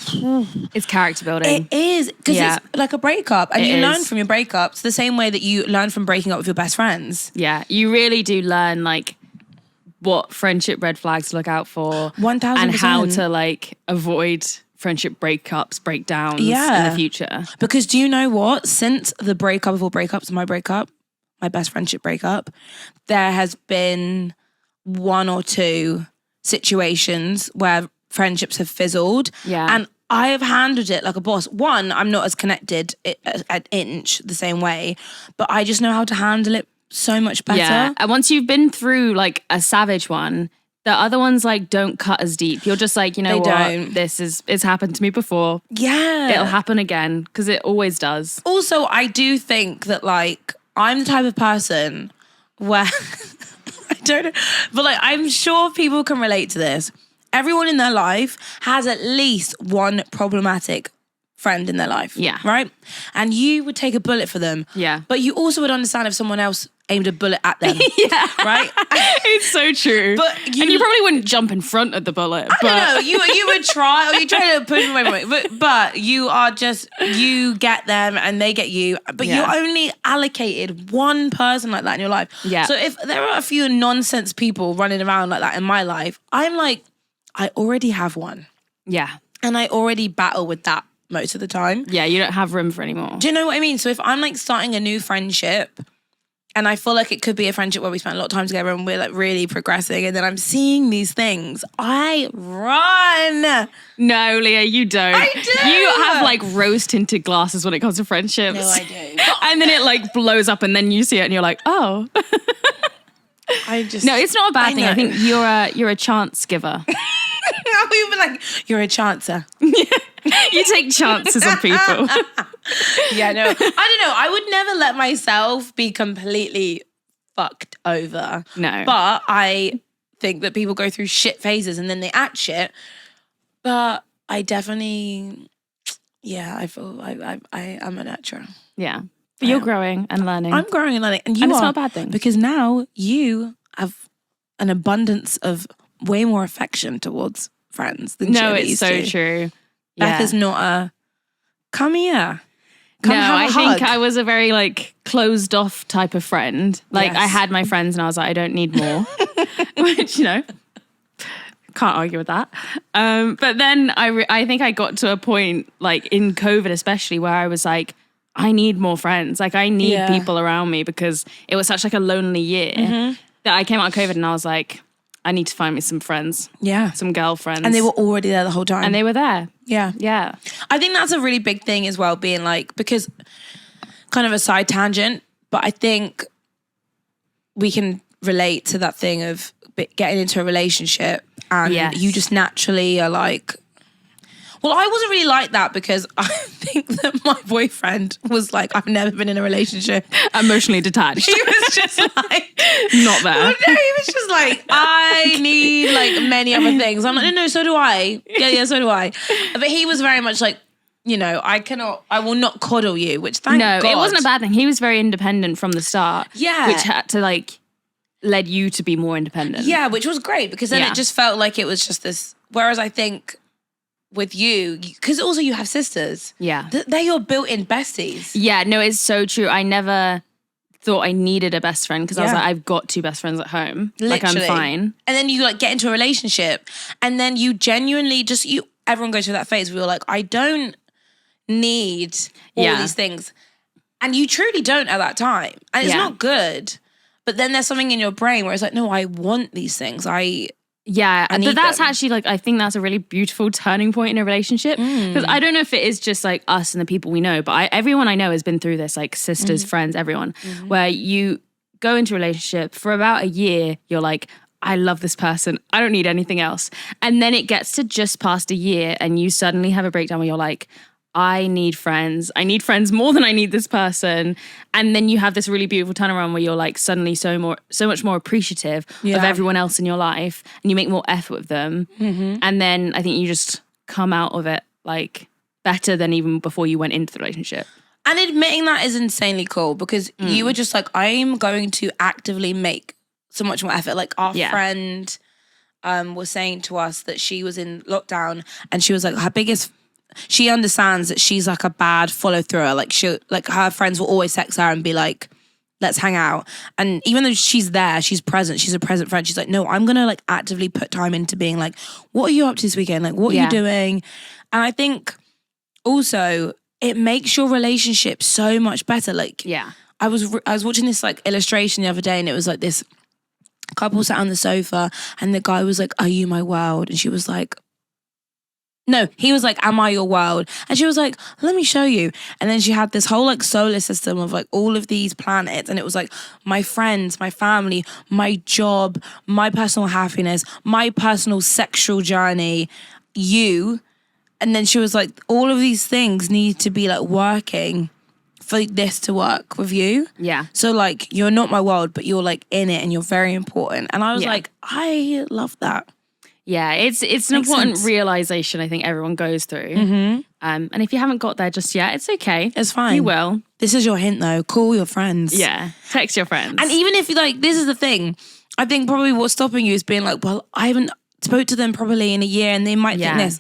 It's character building. It is. Because it's like a breakup. And you learn from your breakups the same way that you learn from breaking up with your best friends. Yeah. You really do learn like what friendship red flags to look out for. 1000%. And how to like avoid friendship breakups, breakdowns in the future. Because do you know what? Since the breakup of all breakups, my best friendship breakup, there has been... 1 or 2 situations where friendships have fizzled. Yeah. And I have handled it like a boss. One, I'm not as connected at inch the same way, but I just know how to handle it so much better. Yeah. And once you've been through like a savage one, the other ones like don't cut as deep. You're just like, you know it's happened to me before. Yeah. It'll happen again because it always does. Also, I do think that like I'm the type of person where... I don't know. But like, I'm sure people can relate to this. Everyone in their life has at least one problematic friend in their life. Yeah. Right? And you would take a bullet for them. Yeah. But you also would understand if someone else aimed a bullet at them. Yeah. Right? It's so true. And you probably wouldn't jump in front of the bullet. I don't know. You would try, or you try to push them away from it. But you are just, you get them and they get you. But you're only allocated one person like that in your life. Yeah. So if there are a few nonsense people running around like that in my life, I'm like, I already have one. Yeah. And I already battle with that most of the time. Yeah, you don't have room for any more. Do you know what I mean? So if I'm like starting a new friendship and I feel like it could be a friendship where we spend a lot of time together and we're like really progressing and then I'm seeing these things, I run. No, Leah, you don't. I do. You have like rose tinted glasses when it comes to friendships. No, I do. And then it like blows up and then you see it and you're like, oh. No, it's not a bad thing. I think you're a chance giver. We've been like, you're a chancer. You take chances on people. Yeah, no. I don't know. I would never let myself be completely fucked over. No. But I think that people go through shit phases and then they act shit. But I definitely, I feel I'm a nurturer. Yeah. But you're growing and learning. I'm growing and learning. And it's not a bad thing. Because now you have an abundance of way more affection towards friends than Shirley used to. No, it's so true. Beth is not a, come here. Come no, have a I hug. think I was a very like closed off type of friend. Like I had my friends and I was like, I don't need more. Which, you know, can't argue with that. But then I think I got to a point like in COVID especially where I was like, I need more friends. Like I need people around me because it was such like a lonely year that I came out of COVID and I was like, I need to find me some friends. Yeah. Some girlfriends. And they were already there the whole time. And they were there. Yeah. Yeah. I think that's a really big thing as well, being like, because kind of a side tangent, but I think we can relate to that thing of getting into a relationship and you just naturally are like, well, I wasn't really like that because I think that my boyfriend was like, I've never been in a relationship. Emotionally detached. He was just like... Not there. Well, no, he was just like, I need like many other things. I'm like, no, so do I. Yeah, so do I. But he was very much like, you know, I will not coddle you, which thank God. No, it wasn't a bad thing. He was very independent from the start. Yeah. Which had to like, led you to be more independent. Yeah, which was great because then it just felt like it was just this, whereas I think... with you, because also you have sisters. Yeah. They're your built-in besties. Yeah, no, it's so true. I never thought I needed a best friend because I was like, I've got 2 best friends at home. Literally. Like, I'm fine. And then you like get into a relationship and then you genuinely everyone goes through that phase where you're like, I don't need all these things. And you truly don't at that time. And it's not good. But then there's something in your brain where it's like, no, I want these things. But that's actually like, I think that's a really beautiful turning point in a relationship. Because I don't know if it is just like us and the people we know, but everyone I know has been through this, like sisters, friends, everyone, where you go into a relationship for about a year, you're like, I love this person. I don't need anything else. And then it gets to just past a year and you suddenly have a breakdown where you're like, I need friends. I need friends more than I need this person. And then you have this really beautiful turnaround where you're like suddenly so much more appreciative of everyone else in your life and you make more effort with them. And then I think you just come out of it like better than even before you went into the relationship. And admitting that is insanely cool because you were just like, I'm going to actively make so much more effort. Like our friend was saying to us that she was in lockdown and she was like, she understands that she's like a bad follow through. Like her friends will always text her and be like, let's hang out. And even though she's there, she's present, she's a present friend. She's like, no, I'm going to like actively put time into being like, what are you up to this weekend? Like, what are you doing? And I think also it makes your relationship so much better. Like, I was watching this like illustration the other day and it was like this couple sat on the sofa and the guy was like, are you my world? And she was like, no, he was like, am I your world? And she was like, let me show you. And then she had this whole like solar system of like all of these planets. And it was like my friends, my family, my job, my personal happiness, my personal sexual journey, you. And then she was like, all of these things need to be like working for this to work with you. Yeah. So like, you're not my world, but you're like in it and you're very important. And I was like, I love that. Yeah, it's an important realization I think everyone goes through. And if you haven't got there just yet, it's okay. It's fine. You will. This is your hint though. Call your friends. Yeah, text your friends. And even if you like, this is the thing. I think probably what's stopping you is being like, well, I haven't spoke to them probably in a year and they might think this,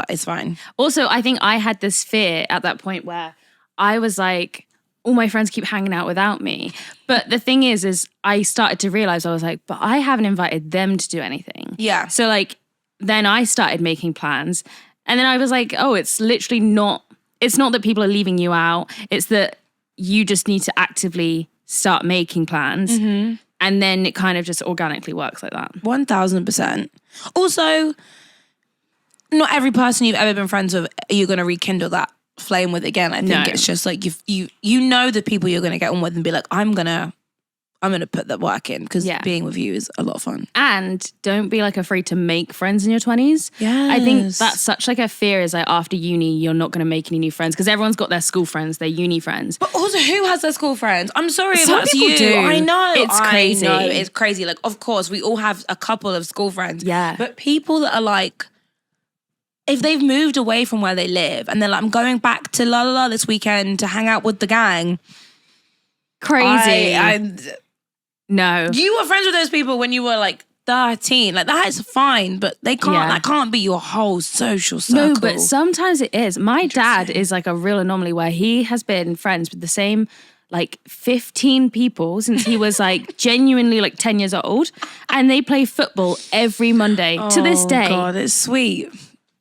it's fine. Also, I think I had this fear at that point where I was like, all my friends keep hanging out without me. But the thing is I started to realize, I was like, but I haven't invited them to do anything. Yeah. So like, then I started making plans. And then I was like, oh, it's literally not that people are leaving you out. It's that you just need to actively start making plans. And then it kind of just organically works like that. 1000%. Also, not every person you've ever been friends with, are you going to rekindle that flame with again. I think it's just like you know the people you're going to get on with and be like, I'm gonna put that work in because being with you is a lot of fun. And don't be like afraid to make friends in your 20s. Yes. I think that's such like a fear is like after uni you're not going to make any new friends because everyone's got their school friends, their uni friends. But also who has their school friends? I'm sorry if Some that's people you. do. I know. It's crazy. I know, it's crazy. Like of course we all have a couple of school friends. Yeah. But people that are like, if they've moved away from where they live and they're like, I'm going back to La La La this weekend to hang out with the gang. Crazy. No. You were friends with those people when you were like 13. Like that is fine, but they can't, that can't be your whole social circle. No, but sometimes it is. My dad is like a real anomaly where he has been friends with the same like 15 people since he was like genuinely like 10 years old. And they play football every Monday to this day. Oh God, it's sweet.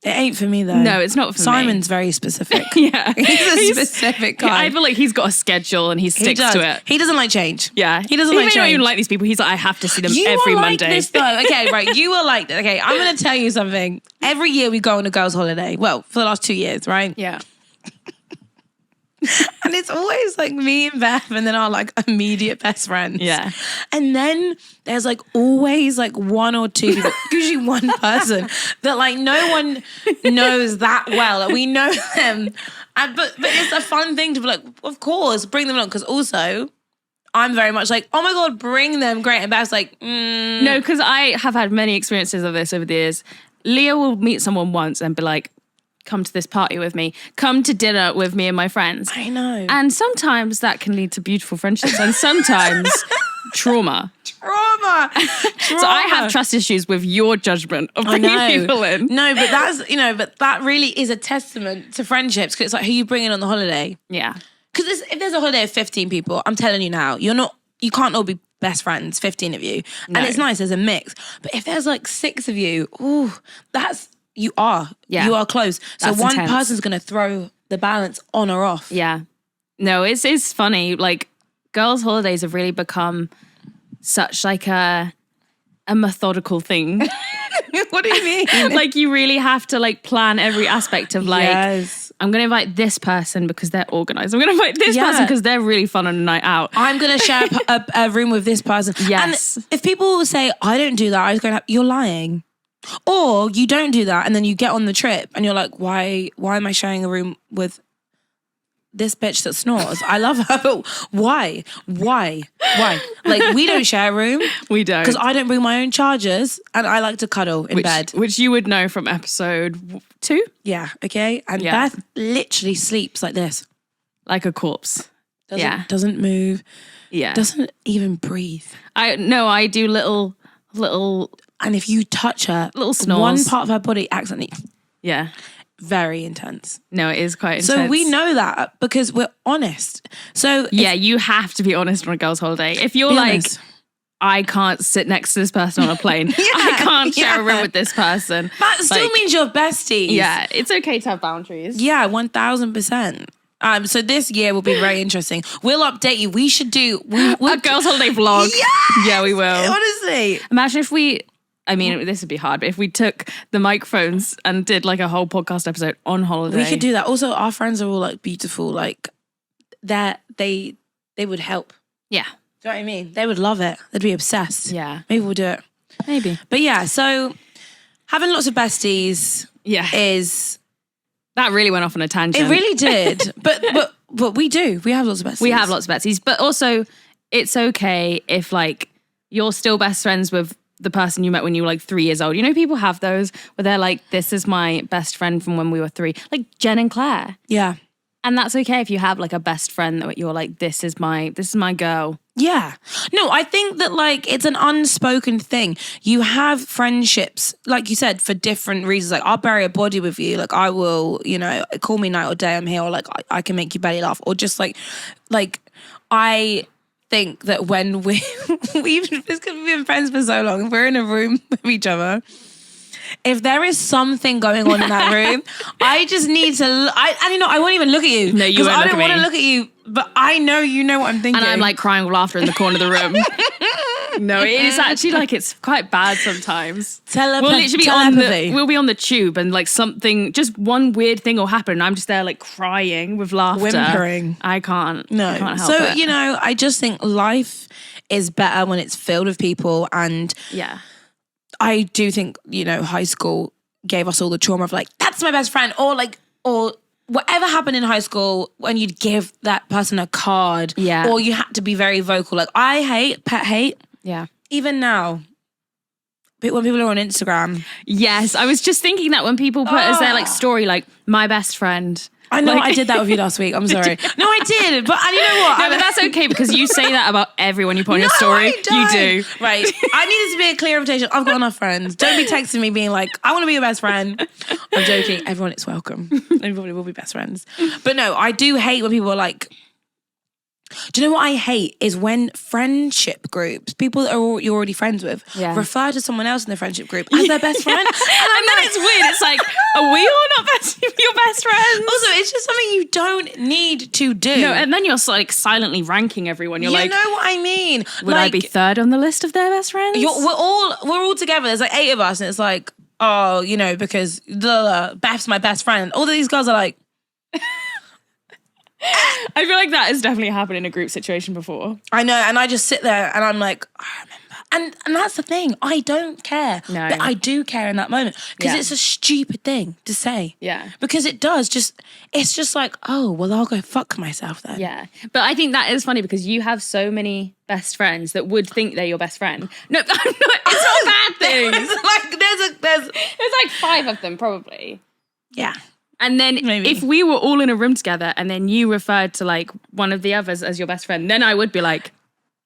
It ain't for me though. No, it's not for Simon's very specific. Yeah. He's a specific guy. I feel like he's got a schedule and he sticks to it. He doesn't like change. Yeah. He doesn't like change. He may not even like these people. He's like, I have to see them you every are Monday. Like this though. Okay, right. You are like this. Okay, I'm going to tell you something. Every year we go on a girls' holiday. Well, for the last 2 years, right? Yeah. And it's always like me and Beth and then our like immediate best friends. Yeah. And then there's like always like one or two people, usually one person that like no one knows that well. Like, we know them. But it's a fun thing to be like, of course, bring them along. Because also I'm very much like, oh my God, bring them. Great. And Beth's like, No, because I have had many experiences of this over the years. Leah will meet someone once and be like, come to this party with me, come to dinner with me and my friends. I know. And sometimes that can lead to beautiful friendships and sometimes trauma. Trauma. So I have trust issues with your judgment of bringing people in. No, but that's, but that really is a testament to friendships because it's like who you bring in on the holiday. Yeah. Because if there's a holiday of 15 people, I'm telling you now, you can't all be best friends, 15 of you. No. And it's nice, there's a mix. But if there's like 6 of you, you are close. So That's one intense. person's going to throw the balance on or off. Yeah. No, it's funny. Like, girls' holidays have really become such like a methodical thing. What do you mean? Like, you really have to like plan every aspect of like, Yes. I'm going to invite this person because they're organized. I'm going to invite this person because they're really fun on a night out. I'm going to share a room with this person. Yes. And if people say, I don't do that, I was going, you're lying. Or you don't do that and then you get on the trip and you're like, why am I sharing a room with this bitch that snores? I love her, but why? Like, we don't share a room. We don't. Because I don't bring my own chargers and I like to cuddle in bed. Which you would know from episode 2. Yeah, okay? And Beth literally sleeps like this. Like a corpse. Doesn't move. Yeah. Doesn't even breathe. I do little. And if you touch her, little snores. one part of her body accidentally. Yeah. Very intense. No, it is quite intense. So we know that because we're honest. So yeah, you have to be honest on a girl's holiday. If you're like, honest. I can't sit next to this person on a plane. I can't share a room with this person. That still means you're besties. Yeah, it's okay to have boundaries. Yeah, 1000%. So this year will be very interesting. We'll update you. We should do a girls' holiday vlog. Yes! Yeah, we will. Honestly. Imagine if this would be hard, but if we took the microphones and did like a whole podcast episode on holiday. We could do that. Also, our friends are all like beautiful. Like they would help. Yeah. Do you know what I mean? They would love it. They'd be obsessed. Yeah. Maybe we'll do it. Maybe. But yeah, so having lots of besties is... That really went off on a tangent. It really did. But we do. We have lots of besties. We have lots of besties. But also, it's okay if like you're still best friends with the person you met when you were like 3 years old. You know, people have those where they're like, this is my best friend from when we were 3. Like Jen and Claire. Yeah. And that's okay if you have like a best friend that you're like, this is my girl. Yeah. No, I think that like it's an unspoken thing. You have friendships, like you said, for different reasons. Like I'll bury a body with you. Like I will, call me night or day, I'm here. Or like I can make you belly laugh. Or just like I think that when we've been friends for so long, if we're in a room with each other, if there is something going on in that room, I just need to. I won't even look at you. No, you won't. I don't want to look at you, but I know you know what I'm thinking. And I'm like crying with laughter in the corner of the room. No, it is actually like it's quite bad sometimes. We'll literally we'll be on the tube and like something, just one weird thing will happen. And I'm just there like crying with laughter, whimpering. I can't. No, I can't help so it. I just think life is better when it's filled with people, and yeah. I do think, high school gave us all the trauma of like, that's my best friend, or whatever happened in high school when you'd give that person a card, or you had to be very vocal. Like I hate pet hate. Yeah. Even now. But when people are on Instagram. Yes, I was just thinking that when people put as their like story, like my best friend. I know I did that with you last week. I'm sorry. No, I did. But you know what? No, but that's okay because you say that about everyone you put on your story. I don't. You do. Right. I needed to be a clear invitation. I've got enough friends. Don't be texting me being like, I want to be your best friend. I'm joking. Everyone is welcome. Everybody will be best friends. But no, I do hate when people are like, do you know what I hate is when friendship groups, people that you're already friends with, refer to someone else in the friendship group as their best friend. And then it's weird. It's like, are we all not your best friends? Also, it's just something you don't need to do. No, and then you're like silently ranking everyone. You're like, you know what I mean? Would I be third on the list of their best friends? We're all together. There's like 8 of us, and it's like, oh, because Beth's my best friend. All of these girls are like. I feel like that has definitely happened in a group situation before. I know, and I just sit there and I'm like, I remember. And that's the thing. I don't care. No. But I do care in that moment. Because it's a stupid thing to say. Yeah. Because it's just like, oh, well, I'll go fuck myself then. Yeah. But I think that is funny because you have so many best friends that would think they're your best friend. No, I'm not, it's not a bad thing. there's like 5 of them probably. Yeah. And then if we were all in a room together and then you referred to like one of the others as your best friend, then I would be like,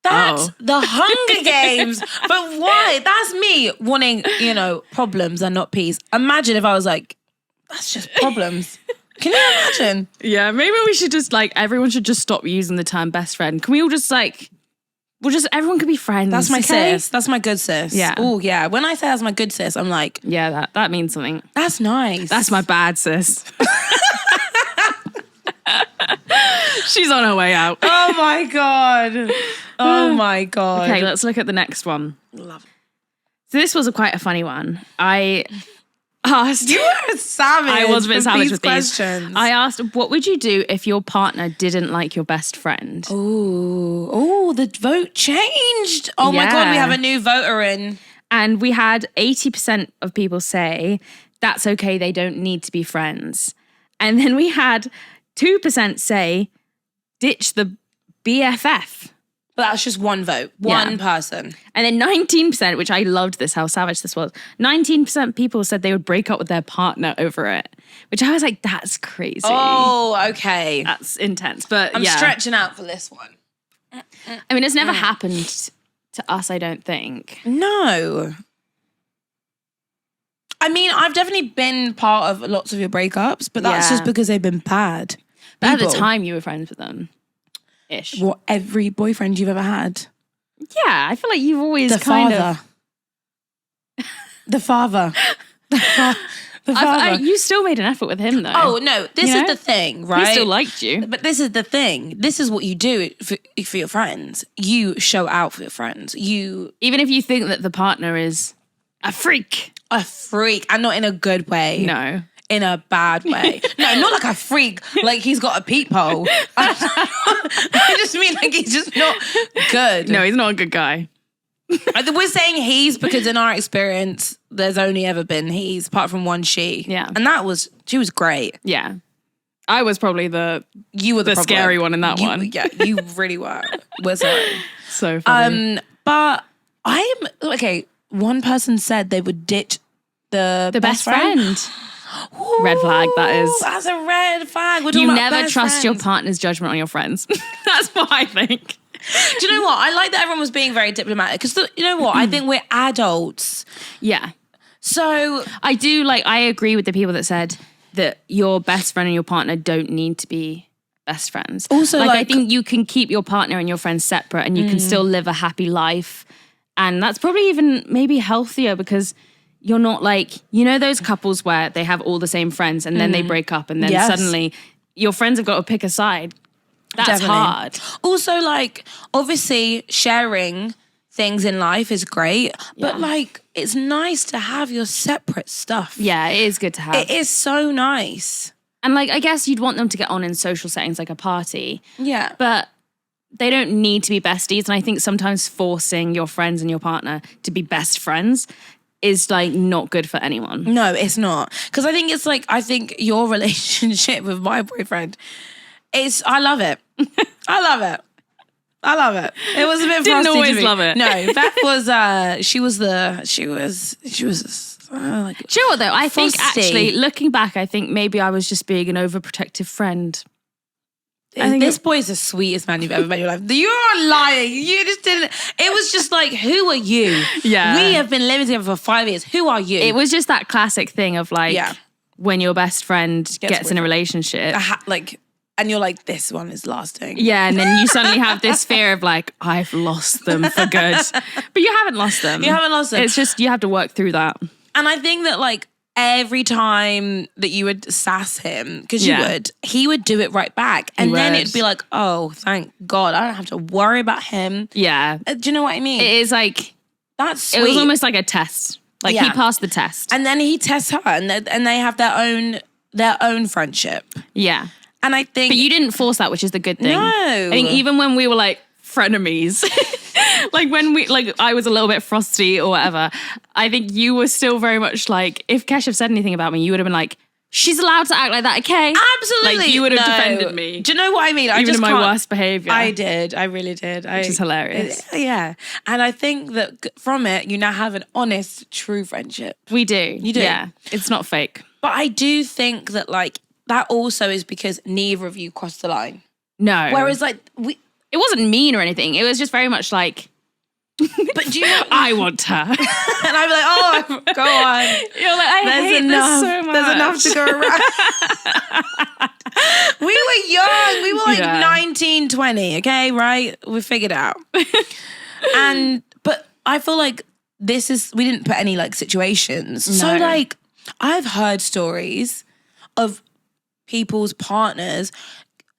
that's the Hunger Games. But why? That's me wanting, problems and not peace. Imagine if I was like, that's just problems. Can you imagine? Yeah, maybe we should just like, everyone should just stop using the term best friend. Can we all just like, everyone could be friends. That's my sis. That's my good sis. Yeah. Oh, yeah. When I say that's my good sis, I'm like, yeah, that means something. That's nice. That's my bad sis. She's on her way out. Oh my God. Oh my God. Okay, let's look at the next one. Love it. So this was quite a funny one. I asked... You were a savage. I was a bit savage with questions. these. I asked, what would you do if your partner didn't like your best friend? Oh, the vote changed. Oh my God, we have a new voter in. And we had 80% of people say, that's okay, they don't need to be friends. And then we had 2% say, ditch the BFF. But that's just one vote, one person. And then 19%, which I loved this, how savage this was, 19% people said they would break up with their partner over it, which I was like, that's crazy. Oh, okay. That's intense. But I'm stretching out for this one. I mean, it's never happened to us, I don't think. No. I mean, I've definitely been part of lots of your breakups, but that's just because they've been bad. But at the time, you were friends with them. Ish. What, every boyfriend you've ever had? Yeah, I feel like you've always The father. The father. You still made an effort with him, though. Oh, no, this is the thing, right? He still liked you. But this is the thing. This is what you do for your friends. You show out for your friends. Even if you think that the partner is a freak. A freak, and not in a good way. No. In a bad way. No, not like a freak, like he's got a peephole. I just mean like he's just not good. No, he's not a good guy. We're saying he's because in our experience, there's only ever been he's, apart from one she. Yeah. And she was great. Yeah. I was probably you were the scary one in that one. Yeah, you really were. We're sorry. So funny. But okay, one person said they would ditch the best friend. Ooh, red flag, that is. That's a red flag. You never trust your partner's judgment on your friends. That's what I think. Do you know what? I like that everyone was being very diplomatic because you know what? I think we're adults. Yeah. So I agree with the people that said that your best friend and your partner don't need to be best friends. Also, I think you can keep your partner and your friends separate and you can still live a happy life. And that's probably even maybe healthier because you're not like, those couples where they have all the same friends and then they break up and then suddenly your friends have got to pick a side. That's hard. Also, obviously sharing things in life is great, but it's nice to have your separate stuff. Yeah, it is good to have. It is so nice. And I guess you'd want them to get on in social settings like a party. Yeah. But they don't need to be besties. And I think sometimes forcing your friends and your partner to be best friends is not good for anyone. No, it's not. Because I think your relationship with my boyfriend I love it. I love it. It was a bit Didn't frosty always to me. love it. No, Beth was she was Do you know what though? I think frosty. actually, looking back, I think maybe I was just being an overprotective friend. This boy's the sweetest man you've ever met in your life. You're lying. You just didn't. It was just who are you? Yeah. We have been living together for 5 years. Who are you? It was just that classic thing of when your best friend gets in a relationship. And you're like, this one is lasting. Yeah, and then you suddenly have this fear of I've lost them for good. But you haven't lost them. You haven't lost them. It's just, you have to work through that. And I think that every time that you would sass him, because he would do it right back. And then it'd be oh, thank God, I don't have to worry about him. Yeah. Do you know what I mean? It is that's sweet. It was almost like a test. He passed the test. And then he tests her and they have their own friendship. Yeah. And I think... But you didn't force that, which is the good thing. No. I think even when we were frenemies, when I was a little bit frosty or whatever, I think you were still very much if Keshav said anything about me, you would have been she's allowed to act like that, okay? Absolutely. You would have defended me. Do you know what I mean? Even in my worst behaviour. I did. I really did. Which is hilarious. Yeah. And I think that from it, you now have an honest, true friendship. We do. You do. Yeah. It's not fake. But I do think that that also is because neither of you crossed the line. No. Whereas it wasn't mean or anything. It was just very much but do you know? I want her. And I'd be like, oh, go on. You're like, I hate this so much. There's enough to go around. We were young. We were like 19, 20, okay, right? We figured it out. But I feel like we didn't put any like situations. No. So like, I've heard stories of people's partners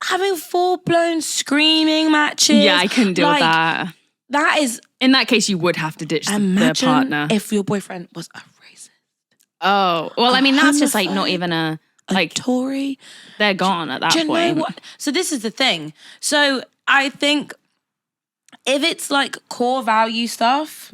having full-blown screaming matches. Yeah, I couldn't deal with that. That is... In that case, you would have to ditch the partner. If your boyfriend was a racist. Oh, well, I mean, that's just like not even a Tory. They're gone at that point. Know what? So this is the thing. So I think if it's like core value stuff...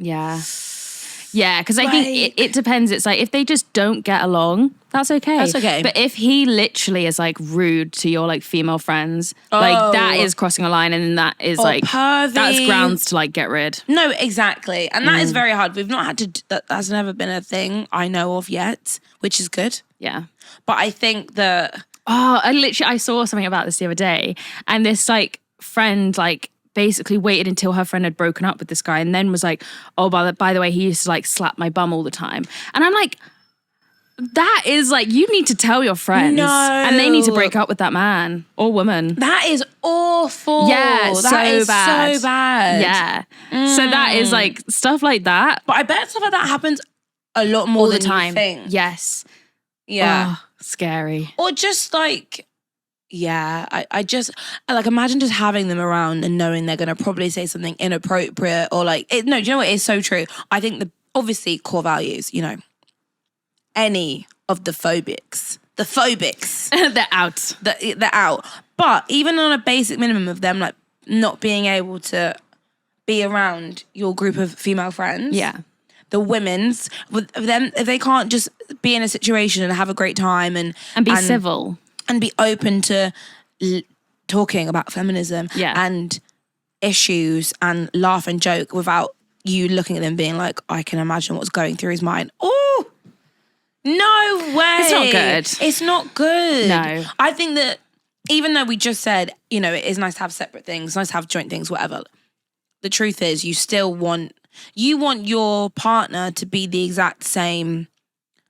Yeah, because I think it depends. It's like if they just don't get along, that's okay. That's okay. But if he literally is like rude to your like female friends, like that is crossing a line, and that is like pervy. That's grounds to like get rid. No, exactly, and that is very hard. We've not had to. That's never been a thing I know of yet, which is good. Yeah, but I think that I saw something about this the other day, and this like friend like basically waited until her friend had broken up with this guy and then was like, oh, by the way, he used to like slap my bum all the time. And I'm like, that is like, you need to tell your friends. No. And they need to break up with that man or woman. That is awful. Yeah, that is so bad. Yeah. So that is like stuff like that. But I bet stuff like that happens a lot more all than the time. You think. Yes. Yeah. Oh, scary. Or just like... Yeah, I just like imagine just having them around and knowing they're gonna probably say something inappropriate or like no, do you know what? It's so true. I think obviously core values, you know, any of the phobics, they're out. They're out. But even on a basic minimum of them like not being able to be around your group of female friends. Yeah. The women's with them, if they can't just be in a situation and have a great time and be civil. And be open to talking about feminism and issues and laugh and joke without you looking at them being like, I can imagine what's going through his mind. Oh, no way. It's not good. It's not good. No. I think that even though we just said, you know, it is nice to have separate things, nice to have joint things, whatever. The truth is you still want your partner to be the exact same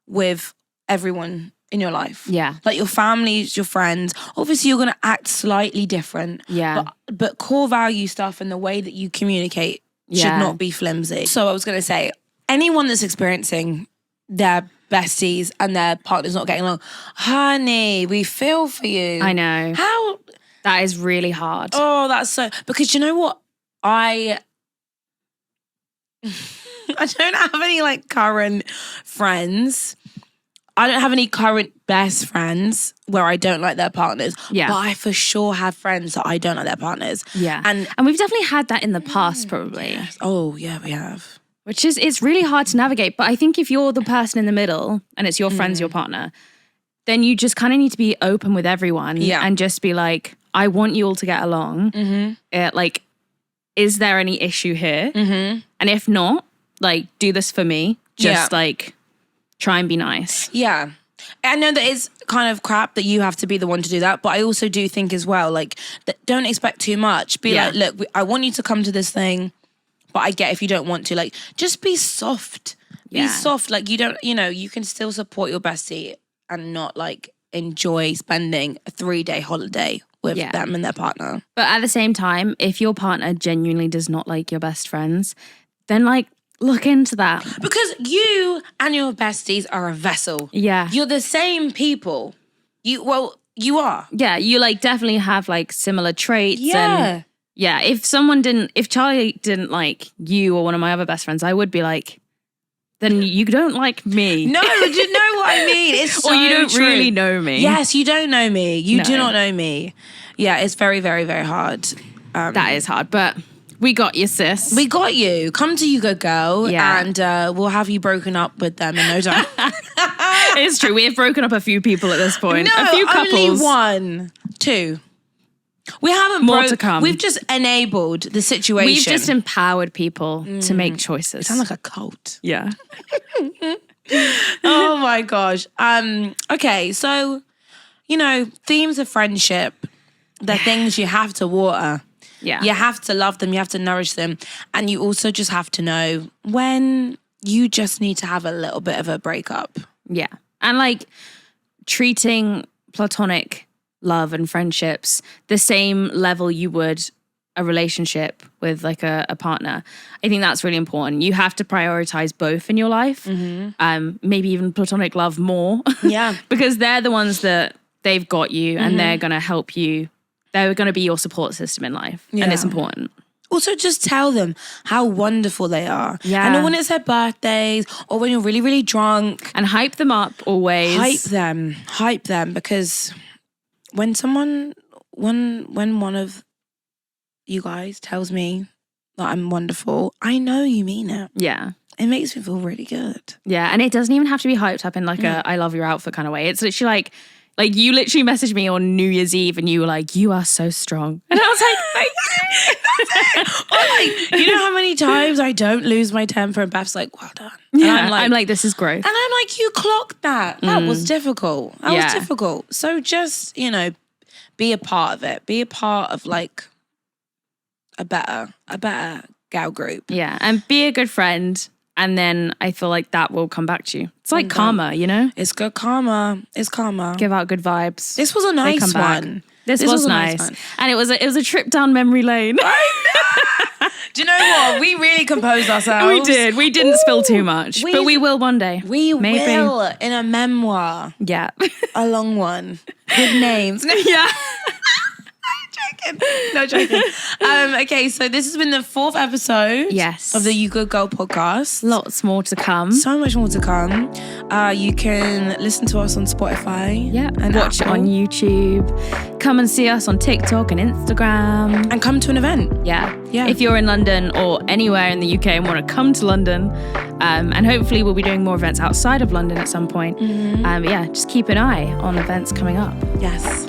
with everyone in your life. Yeah. Like your family, your friends. Obviously you're going to act slightly different. Yeah. But core value stuff and the way that you communicate should not be flimsy. So I was going to say, anyone that's experiencing their besties and their partner's not getting along, honey, we feel for you. I know. How? That is really hard. Oh, that's so... Because you know what? I don't have any like current friends. I don't have any current best friends where I don't like their partners. Yeah. But I for sure have friends that I don't like their partners. Yeah. And we've definitely had that in the past probably. Yes. Oh, yeah, we have. Which is, it's really hard to navigate. But I think if you're the person in the middle and it's your friends, your partner, then you just kind of need to be open with everyone. Yeah. And just be like, I want you all to get along. Mm-hmm. Like, is there any issue here? Mm-hmm. And if not, like, do this for me. Just like... Try and be nice. Yeah. I know that it's kind of crap that you have to be the one to do that, but I also do think as well, like, that don't expect too much. Be like, look, I want you to come to this thing, but I get if you don't want to. Like, just be soft. Be soft. Like, you don't, you know, you can still support your bestie and not, like, enjoy spending a 3-day holiday with them and their partner. But at the same time, if your partner genuinely does not like your best friends, then, like, look into that. Because you and your besties are a vessel. Yeah. You're the same people. You are. Yeah, you like definitely have like similar traits. Yeah. And yeah, if Charlie didn't like you or one of my other best friends, I would be like, then you don't like me. No, you know what I mean? It's so or you don't true. really know me. Yes, you don't know me. You do not know me. Yeah, it's very, very, very hard. That is hard, but... We got you, sis. We got you. Come to You Go Girl, and we'll have you broken up with them in no time. It's true. We have broken up a few people at this point. No, a few couples. only 1, 2. We haven't more to come. We've just enabled the situation. We've just empowered people to make choices. Sound like a cult. Yeah. Oh my gosh. Okay, so you know, themes of friendship, the things you have to water. Yeah. You have to love them. You have to nourish them. And you also just have to know when you just need to have a little bit of a breakup. Yeah. And like treating platonic love and friendships the same level you would a relationship with like a partner. I think that's really important. You have to prioritize both in your life. Maybe even platonic love more. Yeah. Because they're the ones that they've got you and they're going to help you. They're going to be your support system in life. Yeah. And it's important. Also, just tell them how wonderful they are. Yeah. I know when it's their birthdays or when you're really, really drunk. And hype them up always. Hype them because when one of you guys tells me that I'm wonderful, I know you mean it. Yeah. It makes me feel really good. Yeah. And it doesn't even have to be hyped up in like a I love your outfit kind of way. It's literally like you literally messaged me on New Year's Eve and you were like, you are so strong. And I was like, thank you. That's it. Or like, you know how many times I don't lose my temper and Beth's like, well done. Yeah, And I'm like, this is growth. And I'm like, you clocked that. That was difficult. That Yeah. was difficult. So just, be a part of it. Be a part of like a better gal group. Yeah. And be a good friend. And then I feel like that will come back to you. It's like karma, you know? It's good karma. It's karma. Give out good vibes. This was a nice come back. one. This was a nice. one. And it was a trip down memory lane. Do you know what? We really composed ourselves. We did. We didn't spill too much. But we will one day. We Maybe. will in a memoir. Yeah. A long one. With names. Yeah. No joking. Okay, so this has been the 4th episode Yes. of the You Good Girl podcast. Lots more to come. So much more to come. You can listen to us on Spotify. Yeah. And Watch Apple. it on YouTube. Come and see us on TikTok and Instagram. And come to an event. Yeah. Yeah. If you're in London or anywhere in the UK and want to come to London, and hopefully we'll be doing more events outside of London at some point. Yeah, just keep an eye on events coming up. Yes.